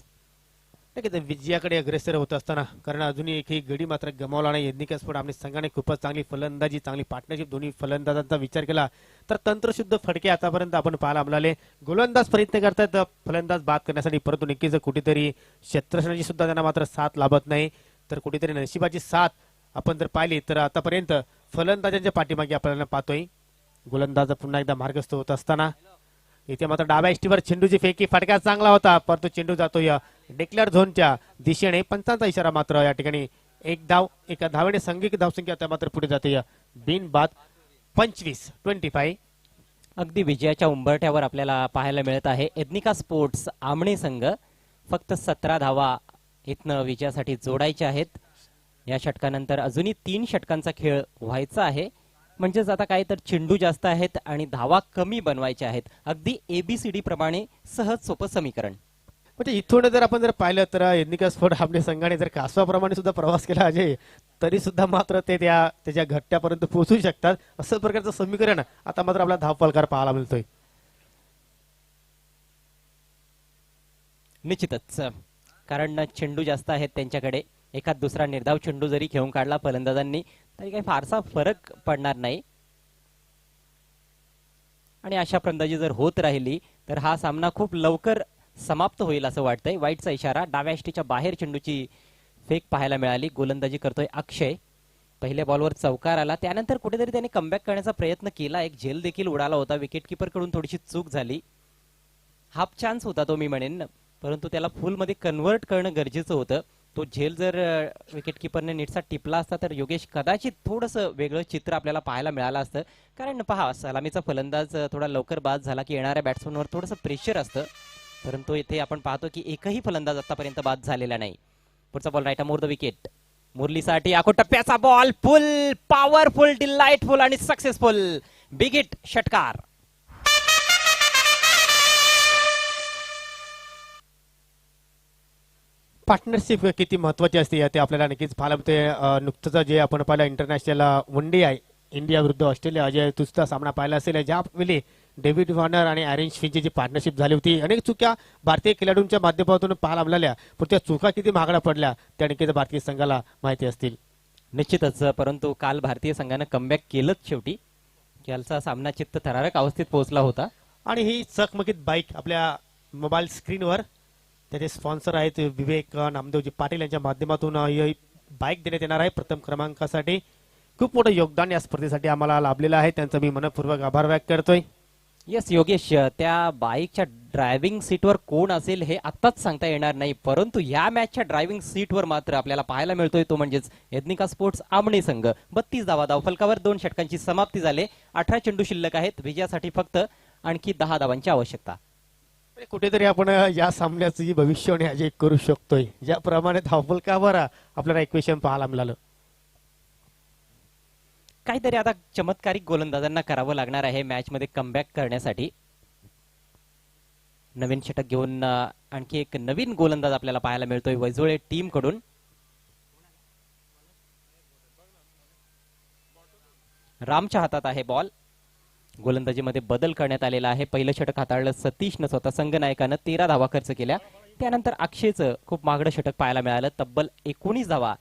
विजयाकडे अग्रेसर होत असताना, कारण अजूनही एकही गडी मात्र गमावला नाही एथनिका स्पोर्ट्स आमने संघाने. खूपच चांगली फलंदाजी, चांगली पार्टनरशिप, दोन्ही फलंदाजांचा विचार केला तर तंत्रशुद्ध फटके आतापर्यंत आपण पाहायला मिळाले. गोलंदाज प्रयत्न करतात फलंदाज बाद करण्यासाठी, परंतु नक्कीच कुठेतरी क्षेत्ररक्षणाची सुद्धा त्यांना मात्र साथ लाभत नाही. तर कुठेतरी नशिबाची साथ आपण जर पाहिली तर आतापर्यंत फलंदाजांच्या पाठीमागे आपल्याला पाहतोय. गोलंदाज पुन्हा एकदा मार्गस्थ होत असताना इथे मात्र डाव्या इष्टीवर चेंडूची फेकी, फटका चांगला होता, परंतु चेंडू जातो या डिक्लेअर झोनच्या दिशेने. पंचांचा इशारा मात्र या ठिकाणी 1 धाव, 1 धावेने सांघिक धावसंख्या आता मात्र पुढे जाते. या बिनबाद 25. अगदी विजयाच्या उंबरठ्यावर आपल्याला पाहायला मिळत आहे एथनिका स्पोर्ट्स आमणे संघ. फक्त 17 धावा इथनं विजयासाठी जोडायच्या आहेत. या षटकानंतर अजूनही 3 षटकांचा खेळ व्हायचा आहे. म्हणजेच आता काय तर चेंडू जास्त आहेत आणि धावा कमी बनवायच्या आहेत. अगदी ABCD प्रमाणे सहज सोपं समीकरण. म्हणजे इथून जर आपण पाहिलं तर यज्ञिका स्फोट आपल्या संघाने जर कासवाप्रमाणे सुद्धा प्रवास केला अजय, तरी सुद्धा मात्र ते त्याच्या घट्ट्यापर्यंत पोहोचू शकतात. असं प्रकारचं समीकरण आता मात्र आपला धावफलकार पाहायला मिळतोय. निश्चितच, कारण चेंडू जास्त आहेत त्यांच्याकडे. एखाद दुसरा निर्धाव चेंडू जरी खेळून काढला फलंदाजांनी तरी काही फारसा फरक पडणार नाही. आणि अशा फलंदाजी जर होत राहिली तर हा सामना खूप लवकर समाप्त होईल असं वाटतंय. वाईटचा इशारा. डाव्या यष्टीच्या बाहेर चेंडूची फेक पाहायला मिळाली. गोलंदाजी करतोय अक्षय. पहिल्या बॉलवर चौकार आला, त्यानंतर कुठेतरी त्याने कमबॅक करण्याचा प्रयत्न केला. एक झेल देखील उडाला होता. विकेट किपर कडून थोडीशी चूक झाली. हाफ चान्स होता तो मी म्हणेन, परंतु त्याला फुल मध्ये कन्व्हर्ट करणं गरजेचं होतं. तो झेल जर विकेट किपरने नीटसा टिपला असता तर योगेश कदाचित थोडंसं वेगळं चित्र आपल्याला पाहायला मिळालं असतं. कारण पहा, सलामीचा फलंदाज थोडा लवकर बाद झाला की येणाऱ्या बॅट्समनवर थोडंसं प्रेशर असतं, परंतु इथे आपण पाहतो की एकही फलंदाज आतापर्यंत बाद झालेला नाही. पुढचा बॉल राईट मोर द विकेट. मुरलीसाठी आखो टप्प्याचा बॉल, फुल पॉवरफुल, डिलाइटफुल आणि सक्सेसफुल बिग हिट षटकार. पार्टनरशिप किती महत्वाची असते ते आपल्याला नक्कीच पाहायला मिळते. नुकतंच जे आपण पाहिलं इंटरनॅशनल वन डे आहे इंडिया विरुद्ध ऑस्ट्रेलिया, अजय तुझा सामना पाहिला असेल. ज्यावेळी डेव्हिड वॉर्नर आणि ॲरन फिंचची जी पार्टनरशिप झाली होती, अनेक चुक्या भारतीय खेळाडूंच्या माध्यमातून पाहायला मिळाल्या, पण त्या चुका किती महागड्या पडल्या त्या नक्कीच भारतीय संघाला माहिती असतील. निश्चितच, परंतु काल भारतीय संघानं कमबॅक केलंच शेवटी. कालचा सामना चित्त थरारक अवस्थेत पोहोचला होता. आणि ही चकमकीत बाईक आपल्या मोबाईल स्क्रीनवर त्याचे स्पॉन्सर आहेत विवेक नामदेवजी पाटील यांच्या माध्यमातून ही बाईक देण्यात येणार आहे. प्रथम क्रमांकासाठी खूप मोठं योगदान या स्पर्धेसाठी आम्हाला लाभलेलं आहे. त्यांचा मी मनपूर्वक आभार व्यक्त करतोय. येस योगेश, त्या बाईकच्या ड्रायव्हिंग सीटवर कोण असेल हे आत्ताच सांगता येणार नाही, परंतु या मॅचच्या ड्रायव्हिंग सीटवर मात्र आपल्याला पाहायला मिळतोय तो म्हणजेच यज्ञिका स्पोर्ट्स आमणे संघ. 32 धावा धावफलकावर 2 षटकांची समाप्ती झाली. 18 चेंडू शिल्लक आहेत. विजयासाठी फक्त आणखी 10 धावांची आवश्यकता. कुठेतरी आपण या सामन्याची भविष्यवाणी अजय करू शकतोय. ज्याप्रमाणे धावफलकावर आपल्याला इक्वेशन पाहायला मिळालं, काहीतरी आता चमत्कारिक गोलंदाजांना करावं लागणार आहे मॅच मध्ये कमबॅक करण्यासाठी. नवीन षटक घेऊन आणखी एक नवीन गोलंदाज आपल्याला पाहायला मिळतोय वैजोळे टीम कडून. रामच्या हातात आहे बॉल. गोलंदाजीमध्ये बदल करण्यात आलेला आहे. पहिलं षटक हाताळलं सतीशनं स्वतः संघनायकानं. 13 धावा खर्च केल्या. त्यानंतर अक्षयचं खूप महागडं षटक पाहायला मिळालं. तब्बल 19 धावा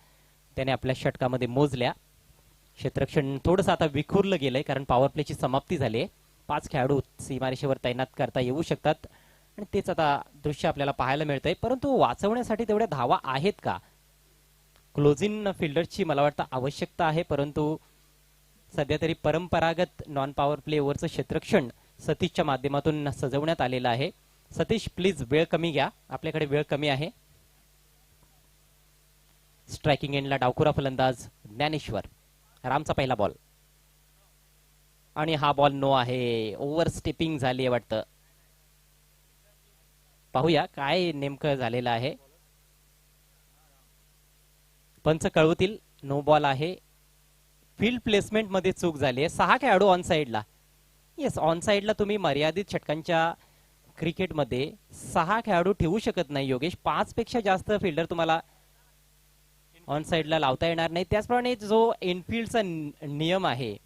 त्याने आपल्या षटकामध्ये मोजल्या. क्षेत्ररक्षण थोडंसं आता विखुरलं गेलंय कारण पॉवर प्लेची समाप्ती झाली. 5 खेळाडू सीमारेषेवर तैनात करता येऊ शकतात आणि तेच आता दृश्य आपल्याला पाहायला मिळतंय. परंतु वाचवण्यासाठी तेवढ्या धावा आहेत का? क्लोजिंग फिल्डरची मला वाटतं आवश्यकता आहे, परंतु सध्या तरी परंपरागत नॉन पॉवर प्ले ओव्हरचं क्षेत्ररक्षण सतीशच्या माध्यमातून सजवण्यात आलेलं आहे. सतीश प्लीज वेळ कमी घ्या, आपल्याकडे वेळ कमी आहे. स्ट्रायकिंग एंडला डावखुरा फलंदाज ज्ञानेश्वर. रामचा पहिला बॉल आणि हा बॉल नो आहे. ओव्हर स्टेपिंग झाली आहे वाटतं. पाहूया काय नेमकं झालेलं आहे. पंच कळवतील. नो बॉल आहे. फील्ड प्लेसमेंट मध्ये चूक झाली आहे. 6 खेळाडू ऑन साइडला. येस, ऑन साइडला तुम्ही मर्यादित षटकांच्या क्रिकेटमध्ये 6 खेळाडू ठेवू शकत नाही योगेश. 5 पेक्षा जास्त फिल्डर तुम्हाला ऑन साइडला लावता येणार नाही. त्याचप्रमाणे जो इनफिल्डचा नियम आहे,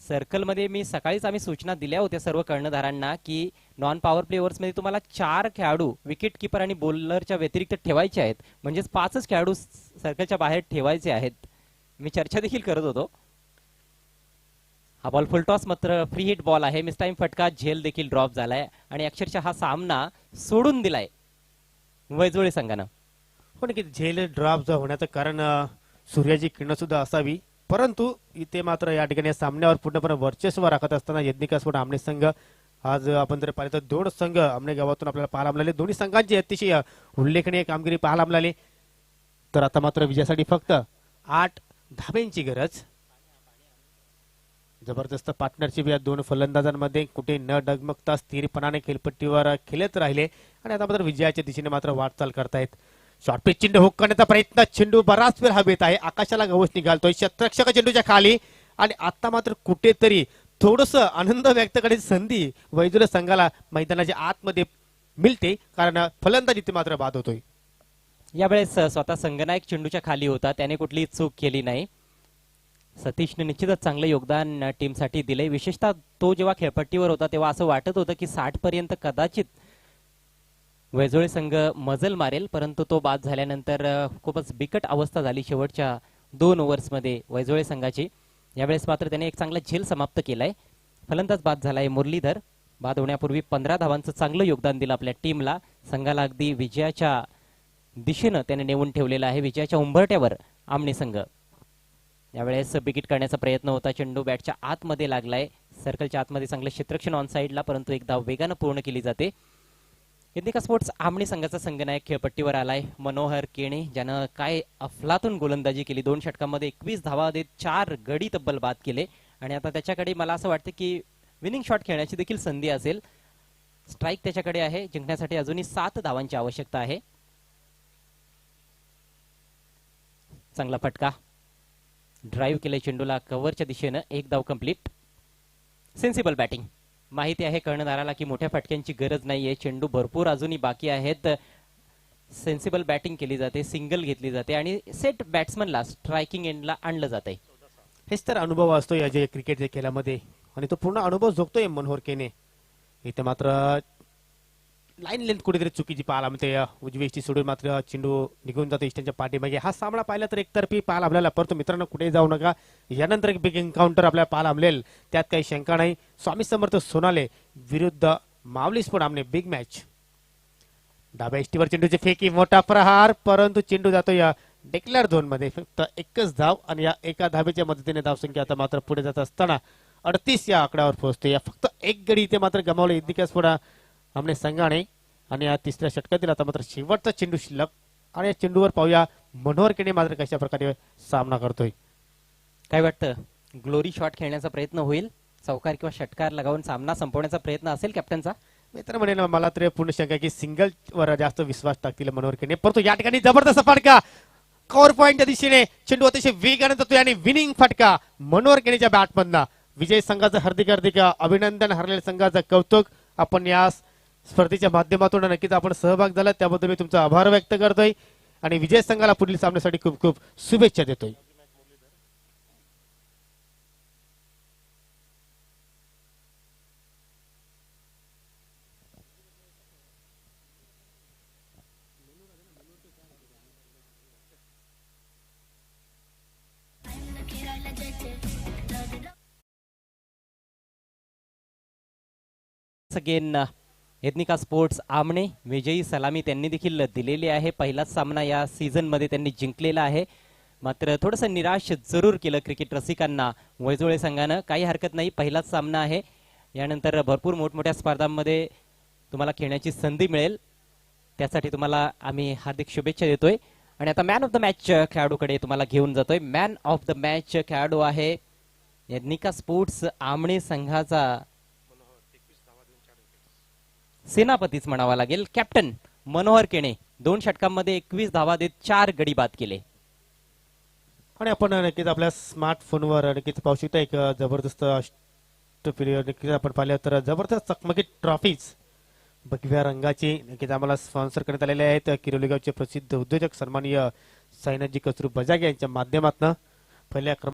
सर्कलमध्ये मी सकाळीच आम्ही सूचना दिल्या होत्या सर्व कर्णधारांना की नॉन पॉवर प्ले ओव्हर्स मध्ये तुम्हाला 4 खेळाडू विकेट किपर आणि बॉलरच्या व्यतिरिक्त ठेवायचे आहेत. म्हणजेच 5च खेळाडू सर्कलच्या बाहेर ठेवायचे आहेत. मी चर्चा देखील करत होतो. हा बॉल फुलटॉस मात्र फ्री हिट बॉल आहे. मिस टाइम फटका. झेल देखील ड्रॉप झालाय आणि अक्षरशः हा सामना सोडून दिलाय वैजोळे संघानं. पण की झेल ड्रॉप होण्याचं कारण सूर्याची किरण सुद्धा असावी, परंतु इथे मात्र या ठिकाणी सामन्यावर पूर्णपणे वर्चस्व राखत असताना यज्ञिका स्पोर्ट आमणे संघ, आज आपण जर पाहिलं तर 2 संघ आमणे गावातून आपल्याला पाहायला मिळाले. दोन्ही संघांची अतिशय उल्लेखनीय कामगिरी पाहायला मिळाली. तर आता मात्र विजयासाठी फक्त 8 धाब्यांची गरज. जबरदस्त पार्टनरशिप या 2 फलंदाजांमध्ये कुठे न डगमगता स्थिरपणाने खेळपट्टीवर खेळत राहिले आणि आता मात्र विजयाच्या दिशेने मात्र वाटचाल करतायत. शॉर्टपिच चेंडू हुक करण्याचा प्रयत्न, चेंडू बराच वेळ हवेत आहे, आकाशाला गवस निघालतोय, शतरक्षक चेंडूच्या खाली आणि आता मात्र कुठेतरी थोडस आनंद व्यक्त करण्याची संधी वैजुले संघाला मैदानाच्या आतमध्ये मिळते, कारण फलंदाजी ते मात्र बाद होतोय. यावेळेस स्वतः संघनायक चेंडूच्या खाली होता, त्याने कुठलीही चूक केली नाही. सतीशने निश्चितच चांगलं योगदान टीमसाठी दिलंय. विशेषतः तो जेव्हा खेळपट्टीवर होता तेव्हा असं वाटत होतं की 60 पर्यंत कदाचित वैजोळे संघ मजल मारेल, परंतु तो बाद झाल्यानंतर खूपच बिकट अवस्था झाली शेवटच्या 2 ओव्हर्समध्ये वैजोळे संघाची. यावेळेस मात्र त्याने एक चांगला झेल समाप्त केलाय. फलंदाज बाद झालाय मुरलीधर. बाद होण्यापूर्वी 15 धावांचं चांगलं योगदान दिलं आपल्या टीमला. संघाला अगदी विजयाच्या दिशेनं त्याने नेऊन ठेवलेलं आहे, विजयाच्या उंबरट्यावर आमने संघ. यावेळेस बिकीट करण्याचा प्रयत्न होता, चेंडू बॅटच्या आतमध्ये लागलाय, सर्कलच्या आतमध्ये चांगलं क्षेत्ररक्षण ऑन साईडला, परंतु एक धाव वेगानं पूर्ण केली जाते. यज्ञिका स्पोर्ट्स आमने संघाचा संघनायक खेळपट्टीवर आलाय मनोहर केणे, ज्यानं काय अफलातून गोलंदाजी केली. 2 षटकांमध्ये 21 धावा देत 4 गडी तब्बल बाद केले आणि आता त्याच्याकडे मला असं वाटतं की विनिंग शॉट खेळण्याची देखील संधी असेल. स्ट्राईक त्याच्याकडे आहे, जिंकण्यासाठी अजूनही 7 धावांची आवश्यकता आहे. चांगला फटका, ड्राईव्ह केले चेंडूला कव्हरच्या दिशेनं, 1 धाव कंप्लीट. Sensible batting. माहिती आहे कर्णधाराला की मोठ्या फटक्यांची गरज नाहीये, चेंडू भरपूर अजूनही बाकी आहेत. सेन्सिबल बॅटिंग केली जाते, सिंगल घेतली जाते आणि सेट बॅट्समनला स्ट्रायकिंग एंडला आणलं जाते. हेच तर अनुभव असतो या जे क्रिकेटच्या खेळामध्ये आणि तो पूर्ण अनुभव झोकतोय मनोहर केने. इथे मात्र लाईन लेंथ कुठेतरी चुकीची पाहायला मिळते, उजवी इष्टी सोडून मात्र चेंडू निघून जातो इष्टांच्या पाठीमागे. हा सामना पाहिला तर एकतर्फी पाहायला आपल्याला, परंतु मित्रांनो कुठे जाऊ नका, यानंतर एक बिग एन्काउंटर आपल्याला पाहायला मिळेल, त्यात काही शंका नाही. स्वामी समर्थ सोनाले विरुद्ध माऊली स्पोर्ट आमने बिग मॅच. डाव्या इष्टीवर चेंडूची फेकी, मोठा प्रहार, परंतु चेंडू जातो या डिक्लेअर झोन मध्ये. फक्त एकच धाव आणि या एका धावेच्या मदतीने धावसंख्या आता मात्र पुढे जात असताना 38 या आकड्यावर पोहोचते. या फक्त एक गडी इथे मात्र गमावले यज्ञिका स्पोर्ट आमने संघाने आणि या तिसऱ्या षटकातील आता मात्र शेवटचा चेंडू शिल्लक आणि या चेंडूवर पाहूया मनोहर केने मात्र कशा प्रकारे सामना करतोय. काय वाटतं, ग्लोरी शॉट खेळण्याचा प्रयत्न होईल, चौकार किंवा षटकार लगावून सामना संपवण्याचा प्रयत्न असेल कॅप्टनचा? मित्र म्हणेल मला तर पूर्ण शंका आहे की सिंगल वर जास्त विश्वास टाकतील मनोहर केने, परंतु या ठिकाणी जबरदस्त फटका कव्हर पॉइंटच्या दिशेने, चेंडू अतिशय वेगाने जातोय आणि विनिंग फटका मनोहर केनेच्या बॅटमधला. विजय संघाचं हार्दिक हार्दिक अभिनंदन, हरलेल्या संघाचं कौतुक. आपण या स्पर्धेच्या माध्यमातून नक्कीच आपण सहभाग झाला त्याबद्दल मी तुमचा आभार व्यक्त करतोय आणि विजय संघाला पुढील सामन्यासाठी खूप खूप शुभेच्छा देतोय. अगेन यज्ञिका स्पोर्ट्स आमणे विजयी सलामी त्यांनी देखील दिलेली आहे. पहिलाच सामना या सीझन मध्ये त्यांनी जिंकलेला आहे, मात्र थोडंसं निराश जरूर केलं क्रिकेट रसिकांना वैजोळे संघानं. काही हरकत नाही, पहिलाच सामना आहे, यानंतर भरपूर मोठमोठ्या स्पर्धांमध्ये तुम्हाला खेळण्याची संधी मिळेल, त्यासाठी तुम्हाला आम्ही हार्दिक शुभेच्छा देतोय. आणि आता मॅन ऑफ द मॅच खेळाडूकडे तुम्हाला घेऊन जातोय. मॅन ऑफ द मॅच खेळाडू आहे यज्ञिका स्पोर्ट्स आमणे संघाचा सेनापतीच म्हणावा लागेल, कॅप्टन मनोहर केणे. 2 षटकांमध्ये 21 धावा देत 4 गडी बाद केले. आणि आपण नक्कीच आपल्या स्मार्टफोनवर नक्कीच पाहू शकता एक जबरदस्त नक्कीच आपण पाहिलं तर जबरदस्त चकमकीत ट्रॉफीज भगव्या रंगाची नक्कीच आम्हाला स्पॉन्सर करण्यात आलेले आहेत. किरोली गावचे प्रसिद्ध उद्योजक सन्माननीय साईनाथजी कचरू बजागे यांच्या माध्यमातून पहिल्या